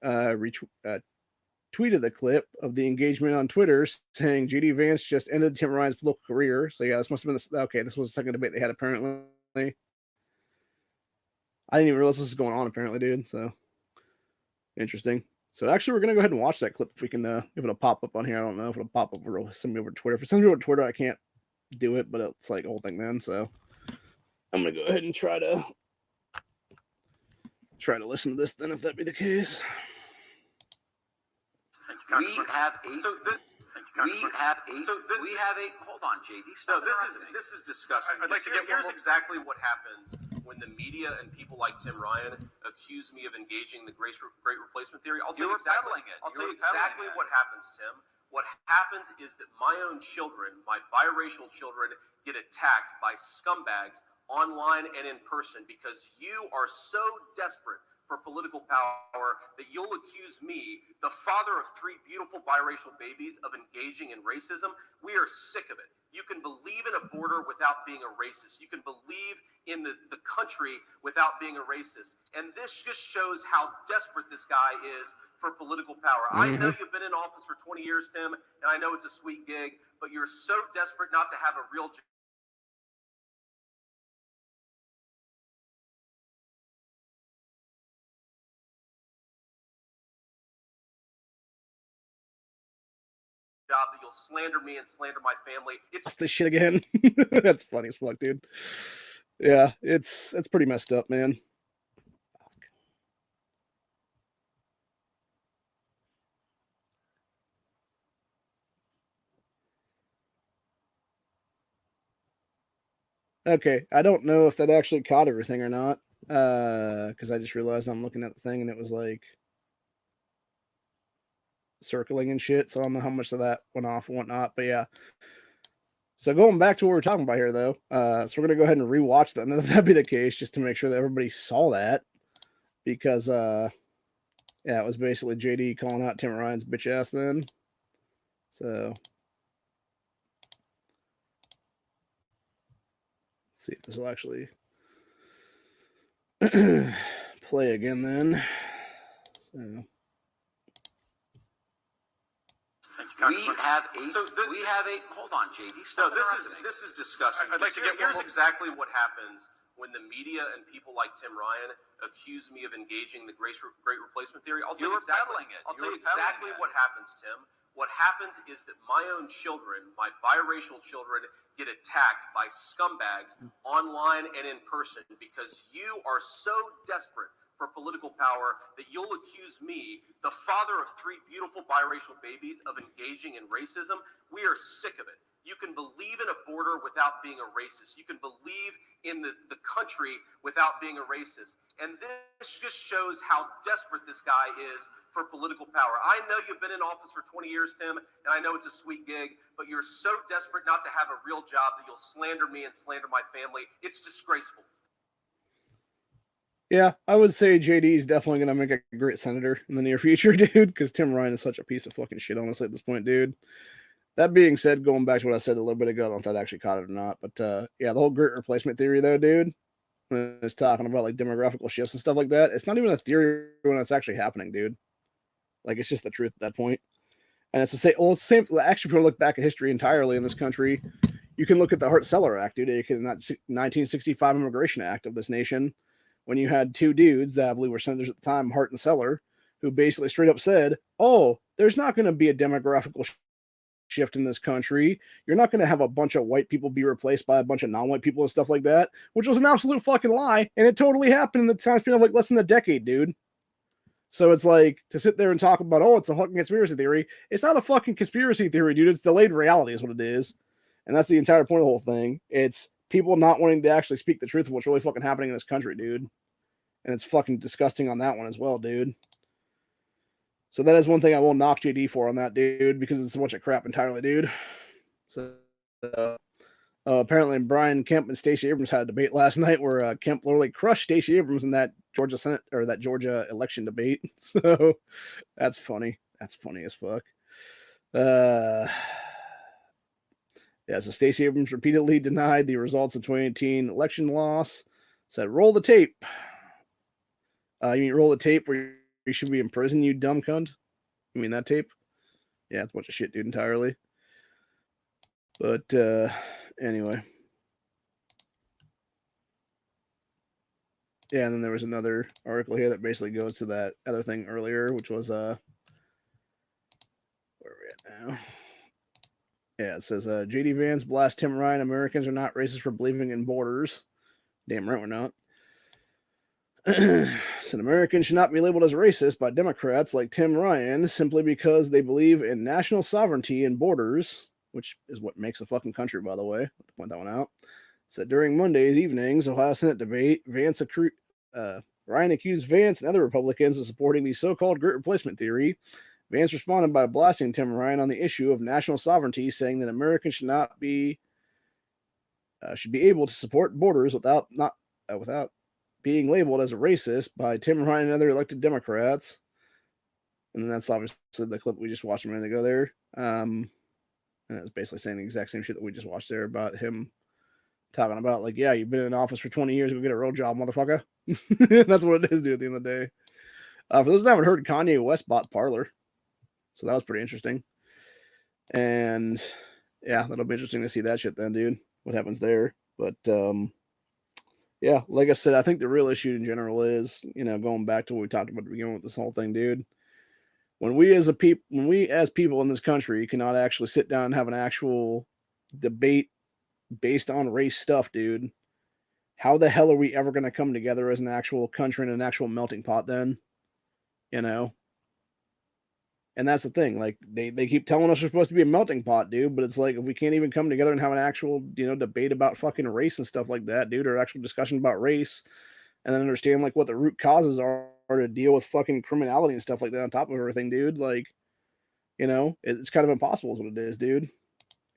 Tweeted the clip of the engagement on Twitter saying JD Vance just ended Tim Ryan's political career. So yeah, this must have been okay. This was the second debate they had apparently. I didn't even realize this was going on apparently, dude. So interesting. So actually, we're gonna go ahead and watch that clip if we can. If it'll pop up on here, I don't know if it'll pop up or send me over Twitter. If it sends me over Twitter, I can't do it, but it's like a whole thing then. So I'm gonna go ahead and try to listen to this then, if that be the case. We have a. Hold on, JD. No, this is disgusting. I'd like to get. Here's exactly what happens when the media and people like Tim Ryan accuse me of engaging the Great Replacement Theory. I'll tell you exactly what happens, Tim. What happens is that my own children, my biracial children, get attacked by scumbags online and in person because you are so desperate for political power that you'll accuse me, the father of 3 beautiful biracial babies, of engaging in racism. We are sick of it. You can believe in a border without being a racist. You can believe in the country without being a racist. And this just shows how desperate this guy is for political power. I know you've been in office for 20 years, Tim, and I know it's a sweet gig, but you're so desperate not to have a real job that you'll slander me and slander my family. It's this shit again. That's funny as fuck, dude. Yeah, it's pretty messed up, man. Okay, I don't know if that actually caught everything or not, because I just realized I'm looking at the thing and it was like circling and shit. So I don't know how much of that went off and whatnot. But yeah. So going back to what we're talking about here, though, so we're gonna go ahead and rewatch that, and if that'd be the case, just to make sure that everybody saw that, because yeah, it was basically JD calling out Tim Ryan's bitch ass then. So let's see if this will actually play again then. So Hold on, JD. No, this is disgusting. I'd like to get. Here's exactly what happens when the media and people like Tim Ryan accuse me of engaging the Great Replacement Theory. I'll tell you exactly what happens, Tim. What happens is that my own children, my biracial children, get attacked by scumbags online and in person because you are so desperate for political power that you'll accuse me, the father of 3 beautiful biracial babies, of engaging in racism. We are sick of it. You can believe in a border without being a racist. You can believe in the country without being a racist. And this just shows how desperate this guy is for political power. I know you've been in office for 20 years, Tim, and I know it's a sweet gig, but you're so desperate not to have a real job that you'll slander me and slander my family. It's disgraceful. Yeah, I would say JD is definitely going to make a great senator in the near future, dude, because Tim Ryan is such a piece of fucking shit, honestly, at this point, dude. That being said, going back to what I said a little bit ago, I don't know if that actually caught it or not, but yeah, the whole great replacement theory, though, dude, when it's talking about like demographical shifts and stuff like that, it's not even a theory when it's actually happening, dude. Like, it's just the truth at that point. And it's the same. Well, it's the same. Actually, if you look back at history entirely in this country, you can look at the Hart-Celler Act, dude. You can, that 1965 Immigration Act of this nation, when you had 2 dudes that I believe were senators at the time, Hart and Celler, who basically straight up said, "Oh, there's not going to be a demographical shift in this country. You're not going to have a bunch of white people be replaced by a bunch of non-white people and stuff like that," which was an absolute fucking lie, and it totally happened in the time span of like less than a decade, dude. So it's like, to sit there and talk about, oh, it's a fucking conspiracy theory. It's not a fucking conspiracy theory, dude. It's delayed reality is what it is. And that's the entire point of the whole thing. It's people not wanting to actually speak the truth of what's really fucking happening in this country, dude. And it's fucking disgusting on that one as well, dude. So that is one thing I will knock JD for on that, dude, because it's a bunch of crap entirely, dude. So apparently Brian Kemp and Stacey Abrams had a debate last night where Kemp literally crushed Stacey Abrams in that Georgia Senate or that Georgia election debate. So that's funny. That's funny as fuck. Yeah, so Stacey Abrams repeatedly denied the results of 2018 election loss. Said, roll the tape. You mean roll the tape where you should be in prison, you dumb cunt? You mean that tape? Yeah, it's a bunch of shit, dude, entirely. But anyway. Yeah, and then there was another article here that basically goes to that other thing earlier, which was where are we at now? Yeah, it says JD Vance blasts Tim Ryan. Americans are not racist for believing in borders. Damn right we're not. Said Americans should not be labeled as racist by Democrats like Tim Ryan simply because they believe in national sovereignty and borders, which is what makes a fucking country, by the way. I'll point that one out. Said during Monday's evening's Ohio Senate debate, Ryan accused Vance and other Republicans of supporting the so-called Great Replacement theory. Vance responded by blasting Tim Ryan on the issue of national sovereignty, saying that Americans should be able to support borders without being labeled as a racist by Tim Ryan and other elected Democrats. And that's obviously the clip we just watched a minute ago there. And it was basically saying the exact same shit that we just watched there about him talking about, like, yeah, you've been in office for 20 years, go get a real job, motherfucker. That's what it is, dude, at the end of the day. For those that haven't heard, Kanye West bought Parler. So that was pretty interesting. And yeah, that'll be interesting to see that shit then, dude. What happens there. But yeah, like I said, I think the real issue in general is, going back to what we talked about at the beginning with this whole thing, dude. When we as people in this country cannot actually sit down and have an actual debate based on race stuff, dude, how the hell are we ever going to come together as an actual country and an actual melting pot then? And that's the thing. Like, they keep telling us we're supposed to be a melting pot, dude, but it's like, if we can't even come together and have an actual, debate about fucking race and stuff like that, dude, or actual discussion about race, and then understand, like, what the root causes are to deal with fucking criminality and stuff like that on top of everything, dude, like, it's kind of impossible is what it is, dude.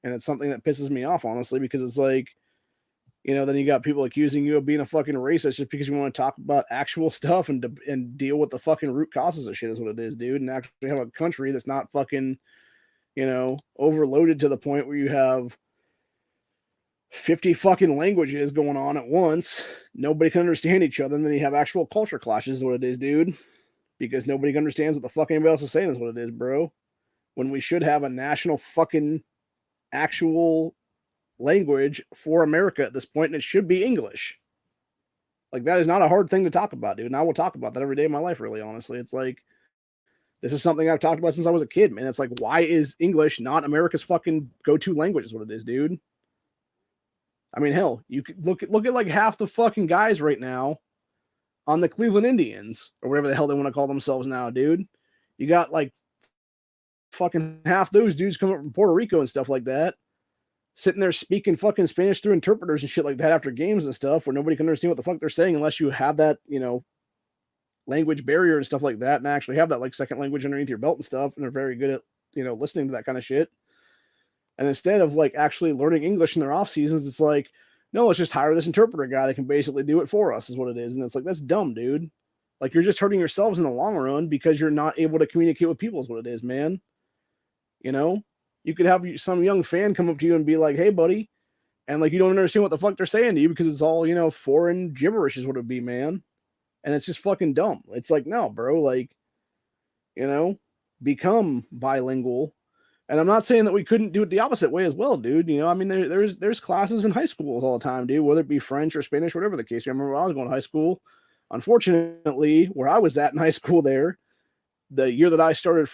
And it's something that pisses me off, honestly, because it's like, then you got people accusing you of being a fucking racist just because you want to talk about actual stuff and deal with the fucking root causes of shit is what it is, dude. And actually have a country that's not fucking, overloaded to the point where you have 50 fucking languages going on at once. Nobody can understand each other. And then you have actual culture clashes is what it is, dude. Because nobody understands what the fuck anybody else is saying is what it is, bro. When we should have a national fucking actual language for America at this point, and it should be English. Like, that is not a hard thing to talk about, dude. And I will talk about that every day of my life, really, honestly. It's like, this is something I've talked about since I was a kid, man. It's like, why is English not America's fucking go-to language is what it is, dude. I mean, hell, you could look at like half the fucking guys right now on the Cleveland Indians or whatever the hell they want to call themselves now, dude. You got like fucking half those dudes coming up from Puerto Rico and stuff like that, sitting there speaking fucking Spanish through interpreters and shit like that after games and stuff where nobody can understand what the fuck they're saying unless you have that, you know, language barrier and stuff like that and actually have that like second language underneath your belt and stuff and are very good at, you know, listening to that kind of shit. And instead of like actually learning English in their off seasons, it's like, no, let's just hire this interpreter guy that can basically do it for us is what it is. And it's like, that's dumb, dude. Like you're just hurting yourselves in the long run because you're not able to communicate with people is what it is, man. You know, you could have some young fan come up to you and be like, hey, buddy. And like, you don't understand what the fuck they're saying to you because it's all, you know, foreign gibberish is what it would be, man. And it's just fucking dumb. It's like, no, bro, like, you know, become bilingual. And I'm not saying that we couldn't do it the opposite way as well, dude. You know, I mean, there's classes in high schools all the time, dude, whether it be French or Spanish, whatever the case. I remember when I was going to high school, unfortunately, where I was at in high school there, the year that I started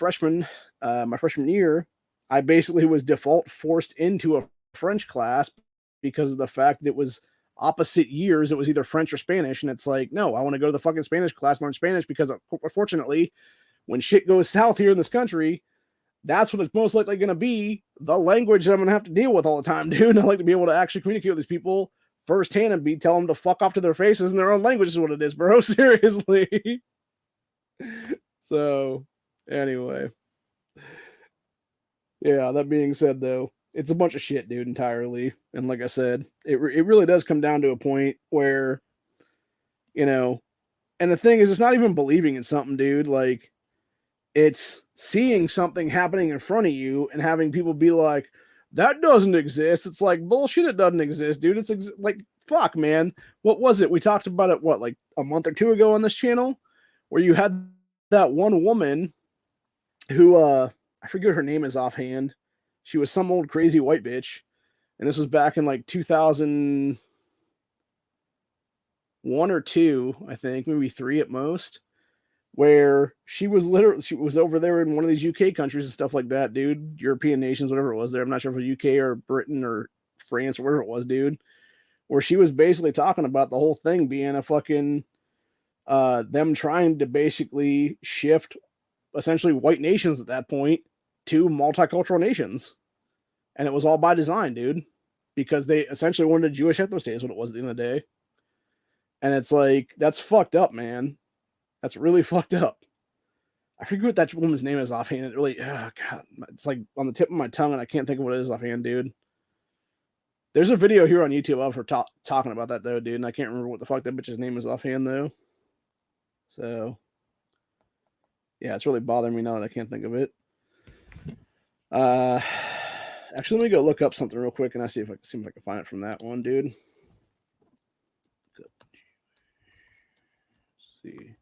my freshman year, I basically was default forced into a French class because of the fact that it was opposite years. It was either French or Spanish. And it's like, no, I want to go to the fucking Spanish class and learn Spanish because unfortunately, when shit goes south here in this country, that's what it's most likely going to be the language that I'm going to have to deal with all the time, dude. I like to be able to actually communicate with these people firsthand and tell them to fuck off to their faces in their own language is what it is, bro. Seriously. So, anyway. Yeah, that being said, though, it's a bunch of shit, dude, entirely. And like I said, it really does come down to a point where, you know, and the thing is, it's not even believing in something, dude. Like, it's seeing something happening in front of you and having people be like, that doesn't exist. It's like, bullshit, it doesn't exist, dude. It's like, fuck, man. What was it? We talked about it, what, like a month or two ago on this channel? Where you had that one woman who, I forget her name is offhand. She was some old crazy white bitch. And this was back in like 2001 or 2, I think, maybe 3 at most. Where she was over there in one of these UK countries and stuff like that, dude. European nations, whatever it was there. I'm not sure if it was UK or Britain or France or whatever it was, dude. Where she was basically talking about the whole thing being a fucking them trying to basically shift essentially white nations at that point to multicultural nations. And it was all by design, dude. Because they essentially wanted a Jewish ethnostate is what it was at the end of the day. And it's like, that's fucked up, man. That's really fucked up. I forget what that woman's name is offhand. It really, oh God, it's like on the tip of my tongue, and I can't think of what it is offhand, dude. There's a video here on YouTube of her talking about that, though, dude, and I can't remember what the fuck that bitch's name is offhand, though. So, yeah, it's really bothering me now that I can't think of it. Actually, let me go look up something real quick, and I see if I can find it from that one, dude. Let's see.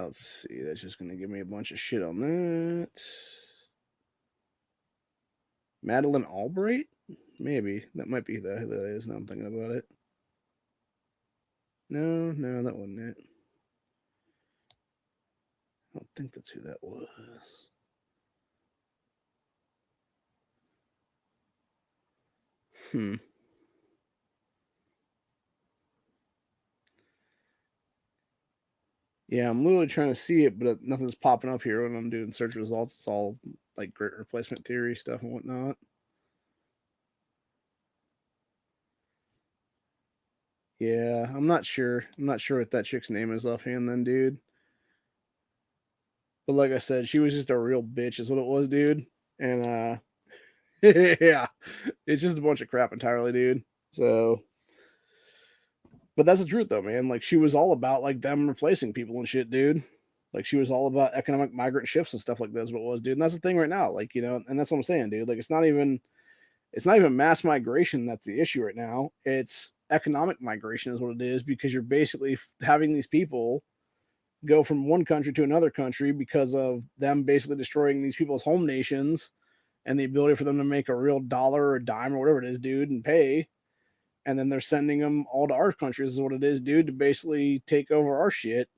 Let's see. That's just going to give me a bunch of shit on that. Madeline Albright? Maybe. That might be who that is now I'm thinking about it. No, that wasn't it. I don't think that's who that was. Yeah, I'm literally trying to see it, but nothing's popping up here when I'm doing search results. It's all like great replacement theory stuff and whatnot. Yeah, I'm not sure. I'm not sure what that chick's name is offhand then, dude. But like I said, she was just a real bitch is what it was, dude. And yeah, it's just a bunch of crap entirely, dude. So, but that's the truth though, man. Like she was all about like them replacing people and shit, dude. Like she was all about economic migrant shifts and stuff like that is what it was, dude. And that's the thing right now. Like, you know, and that's what I'm saying, dude. Like it's not even mass migration that's the issue right now. It's economic migration is what it is because you're basically having these people go from one country to another country because of them basically destroying these people's home nations and the ability for them to make a real dollar or a dime or whatever it is, dude, and pay. and then they're sending them all to our countries is what it is, dude, to basically take over our shit.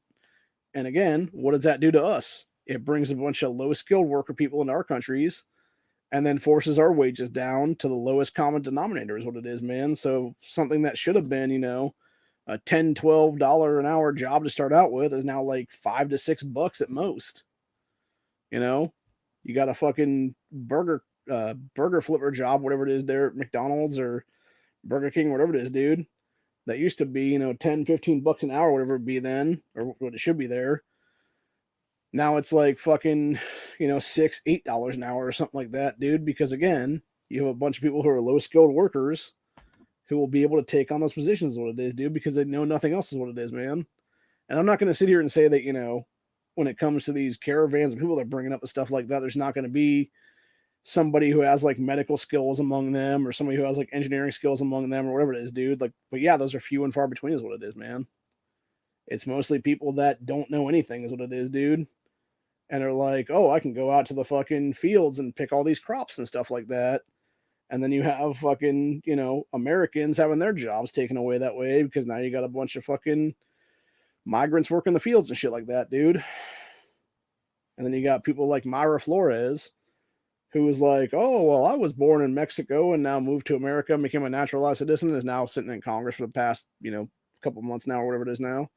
And again, what does that do to us? It brings a bunch of low-skilled worker people into our countries and then forces our wages down to the lowest common denominator is what it is, man. So something that should have been, a $10, $12 an hour job to start out with is now like $5 to $6 at most. You got a fucking burger flipper job, whatever it is there at McDonald's or Burger King, whatever it is, dude. That used to be, $10, $15 an hour, whatever it be then, or what it should be there. Now it's like fucking, $6, $8 an hour or something like that, dude. Because again, you have a bunch of people who are low skilled workers who will be able to take on those positions, is what it is, dude, because they know nothing else is what it is, man. And I'm not going to sit here and say that, when it comes to these caravans and people that are bringing up the stuff like that, there's not going to be somebody who has like medical skills among them or somebody who has like engineering skills among them or whatever it is, dude. Like, but yeah, those are few and far between is what it is, man. It's mostly people that don't know anything is what it is, dude. And they're like, oh, I can go out to the fucking fields and pick all these crops and stuff like that. And then you have fucking, Americans having their jobs taken away that way because now you got a bunch of fucking migrants working the fields and shit like that, dude. And then you got people like Myra Flores, who was like, oh, well, I was born in Mexico and now moved to America and became a naturalized citizen, and is now sitting in Congress for the past, couple months now or whatever it is now.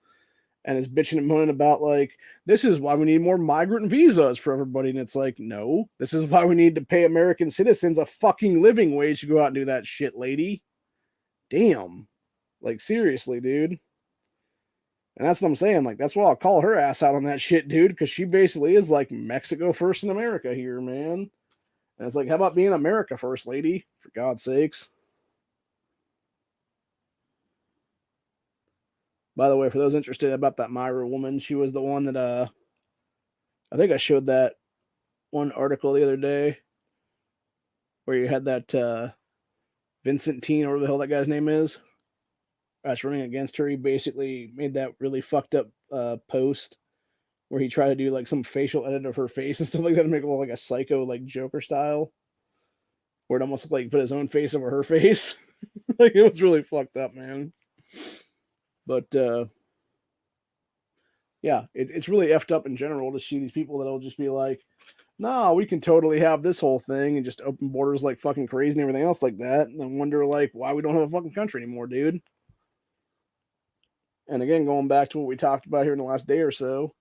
And is bitching and moaning about like, this is why we need more migrant visas for everybody. And it's like, no, this is why we need to pay American citizens a fucking living wage to go out and do that shit, lady. Damn. Like, seriously, dude. And that's what I'm saying. Like, that's why I'll call her ass out on that shit, dude, because she basically is like Mexico first in America here, man. And it's like, how about being America first, lady? For God's sakes. By the way, for those interested about that Myra woman, she was the one that I think I showed that one article the other day where you had that Vincent Teen, or whatever the hell that guy's name is, that's running against her. He basically made that really fucked up post where he tried to do like some facial edit of her face and stuff like that to make it look like a psycho, like Joker style, where it almost looked like he put his own face over her face. Like, it was really fucked up, man. But yeah, it's really effed up in general to see these people that'll just be like, no, we can totally have this whole thing and just open borders like fucking crazy and everything else like that, and then wonder like why we don't have a fucking country anymore, dude. And again, going back to what we talked about here in the last day or so,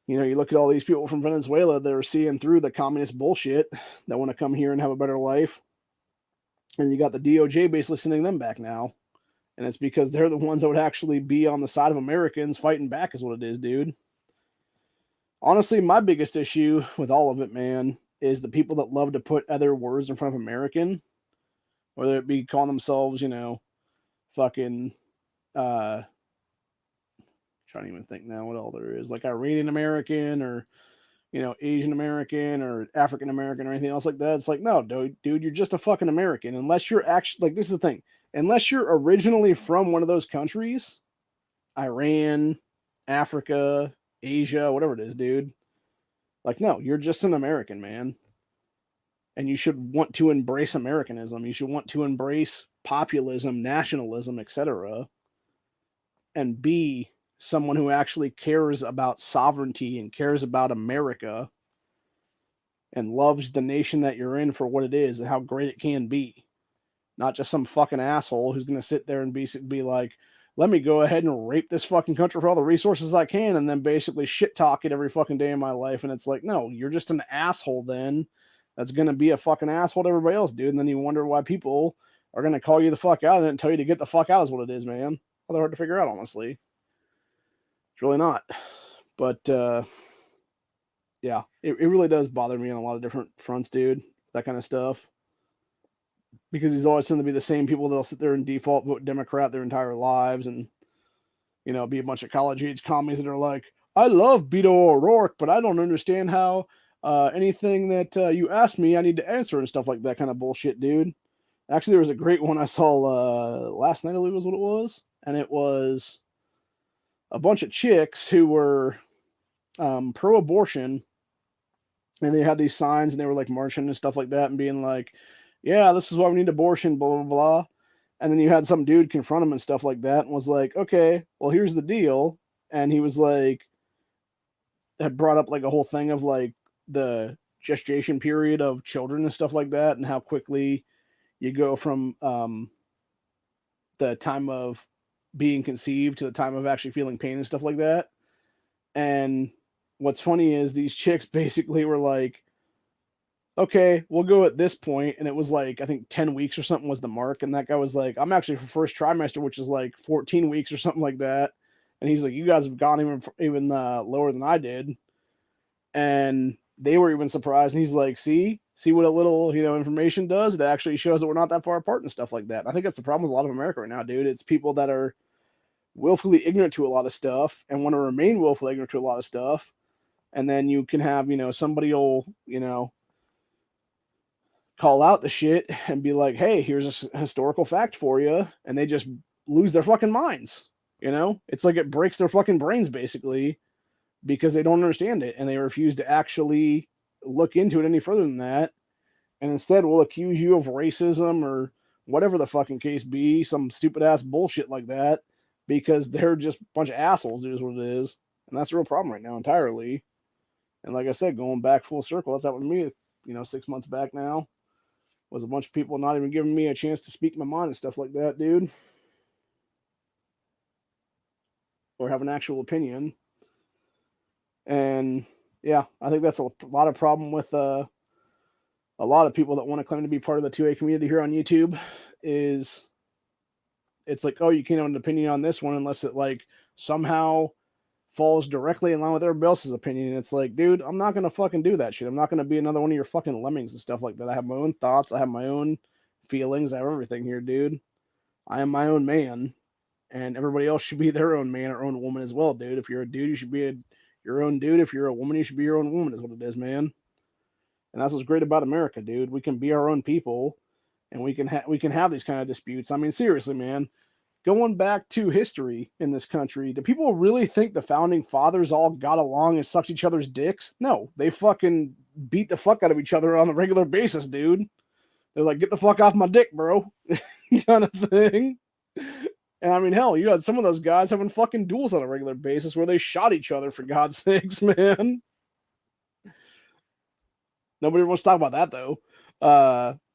you look at all these people from Venezuela that are seeing through the communist bullshit that want to come here and have a better life. And you got the DOJ basically sending them back now. And it's because they're the ones that would actually be on the side of Americans fighting back is what it is, dude. Honestly, my biggest issue with all of it, man, is the people that love to put other words in front of American, whether it be calling themselves, fucking, trying to even think now what all there is, like Iranian American or, Asian American or African American or anything else like that. It's like, no, dude, you're just a fucking American. Unless you're actually, like, this is the thing. Unless you're originally from one of those countries, Iran, Africa, Asia, whatever it is, dude. Like, no, you're just an American, man. And you should want to embrace Americanism. You should want to embrace populism, nationalism, etc. And be someone who actually cares about sovereignty and cares about America and loves the nation that you're in for what it is and how great it can be. Not just some fucking asshole who's going to sit there and be like, let me go ahead and rape this fucking country for all the resources I can and then basically shit talk it every fucking day of my life. And it's like, no, you're just an asshole then that's going to be a fucking asshole to everybody else, dude. And then you wonder why people are going to call you the fuck out and tell you to get the fuck out is what it is, man. Well, they're hard to figure out, honestly. It's really not. But, yeah, it really does bother me on a lot of different fronts, dude. That kind of stuff. Because he's always tend to be the same people that'll sit there and default vote Democrat their entire lives and, be a bunch of college-age commies that are like, I love Beto O'Rourke, but I don't understand how anything that you ask me, I need to answer and stuff like that kind of bullshit, dude. Actually, there was a great one I saw last night, I believe was what it was. And it was a bunch of chicks who were pro-abortion, and they had these signs and they were like marching and stuff like that and being like, yeah, this is why we need abortion, blah, blah, blah. And then you had some dude confront him and stuff like that and was like, okay, well, here's the deal. And he was like, had brought up like a whole thing of like the gestation period of children and stuff like that, and how quickly you go from the time of being conceived to the time of actually feeling pain and stuff like that. And what's funny is these chicks basically were like, okay, we'll go at this point. And it was like, I think 10 weeks or something was the mark. And that guy was like, I'm actually for first trimester, which is like 14 weeks or something like that. And he's like, you guys have gone even lower than I did. And they were even surprised. And he's like, see what a little, information does? It actually shows that we're not that far apart and stuff like that. And I think that's the problem with a lot of America right now, dude. It's people that are willfully ignorant to a lot of stuff and want to remain willfully ignorant to a lot of stuff. And then you can have, somebody will, call out the shit and be like, hey, here's a historical fact for you. And they just lose their fucking minds. It's like it breaks their fucking brains basically, because they don't understand it and they refuse to actually look into it any further than that. And instead will accuse you of racism or whatever the fucking case be, some stupid ass bullshit like that, because they're just a bunch of assholes, dude, is what it is. And that's the real problem right now entirely. And like I said, going back full circle, that's happened to me, 6 months back now, was a bunch of people not even giving me a chance to speak my mind and stuff like that, dude. Or have an actual opinion. And yeah, I think that's a lot of problem with a lot of people that want to claim to be part of the 2A community here on YouTube. Is it's like, oh, you can't have an opinion on this one unless it like somehow falls directly in line with everybody else's opinion. And it's like, dude, I'm not gonna fucking do that shit. I'm not gonna be another one of your fucking lemmings and stuff like that. I have my own thoughts, I have my own feelings, I have everything here, dude. I am my own man, and everybody else should be their own man or own woman as well, dude. If you're a dude, you should be your own dude. If you're a woman, you should be your own woman, is what it is, man. And that's what's great about America, dude. We can be our own people, and we can have these kind of disputes. I mean, seriously, man. Going back to history in this country, do people really think the founding fathers all got along and sucked each other's dicks? No, they fucking beat the fuck out of each other on a regular basis, dude. They're like, get the fuck off my dick, bro, kind of thing. And I mean, hell, you had some of those guys having fucking duels on a regular basis where they shot each other, for God's sakes, man. Nobody wants to talk about that, though.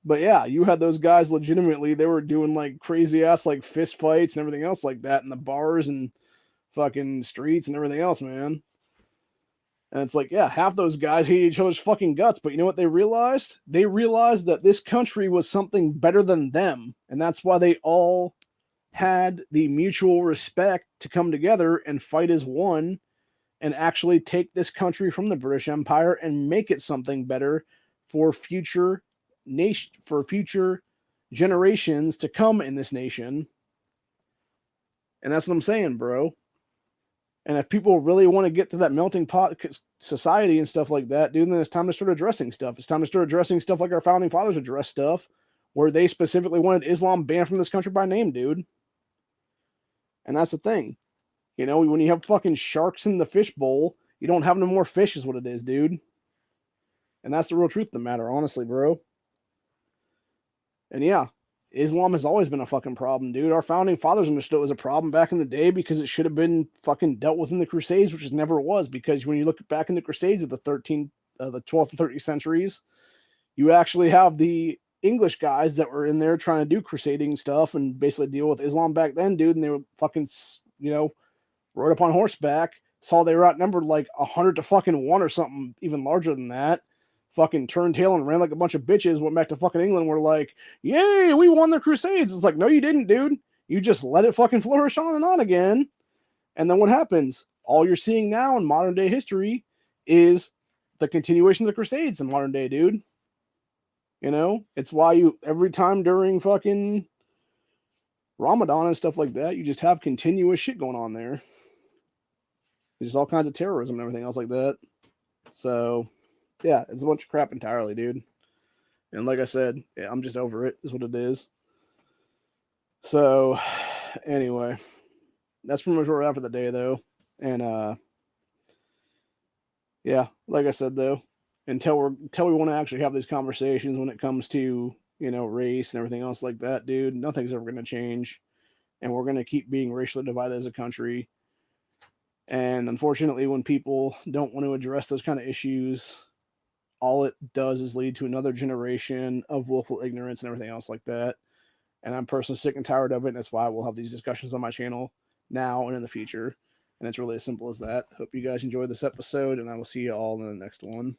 But yeah, you had those guys legitimately, they were doing like crazy ass like fist fights and everything else like that in the bars and fucking streets and everything else, man. And it's like, yeah, half those guys hate each other's fucking guts. But you know what they realized? They realized that this country was something better than them. And that's why they all had the mutual respect to come together and fight as one and actually take this country from the British Empire and make it something better for future generations to come in this nation. And that's what I'm saying, bro. And if people really want to get to that melting pot society and stuff like that, dude, then it's time to start addressing stuff. It's time to start addressing stuff like our founding fathers addressed stuff, where they specifically wanted Islam banned from this country by name, dude. And that's the thing. When you have fucking sharks in the fish bowl, you don't have no more fish is what it is, dude. And that's the real truth of the matter, honestly, bro. And yeah, Islam has always been a fucking problem, dude. Our founding fathers understood it was a problem back in the day because it should have been fucking dealt with in the Crusades, which it never was. Because when you look back in the Crusades of the 12th and 13th centuries, you actually have the English guys that were in there trying to do crusading stuff and basically deal with Islam back then, dude. And they were fucking, rode up on horseback, saw they were outnumbered like 100 to fucking 1 or something even larger than that. Fucking turned tail and ran like a bunch of bitches, went back to fucking England, were like, yay, we won the Crusades. It's like, no, you didn't, dude. You just let it fucking flourish on and on again. And then what happens? All you're seeing now in modern day history is the continuation of the Crusades in modern day, dude. It's why every time during fucking Ramadan and stuff like that, you just have continuous shit going on there. There's all kinds of terrorism and everything else like that. So yeah, it's a bunch of crap entirely, dude. And like I said, yeah, I'm just over it, is what it is. So, anyway, that's pretty much where we're at for the day, though. And, yeah, like I said, though, until we want to actually have these conversations when it comes to race and everything else like that, dude, nothing's ever going to change. And we're going to keep being racially divided as a country. And unfortunately, when people don't want to address those kind of issues, all it does is lead to another generation of willful ignorance and everything else like that. And I'm personally sick and tired of it. And that's why we'll have these discussions on my channel now and in the future. And it's really as simple as that. Hope you guys enjoyed this episode, and I will see you all in the next one.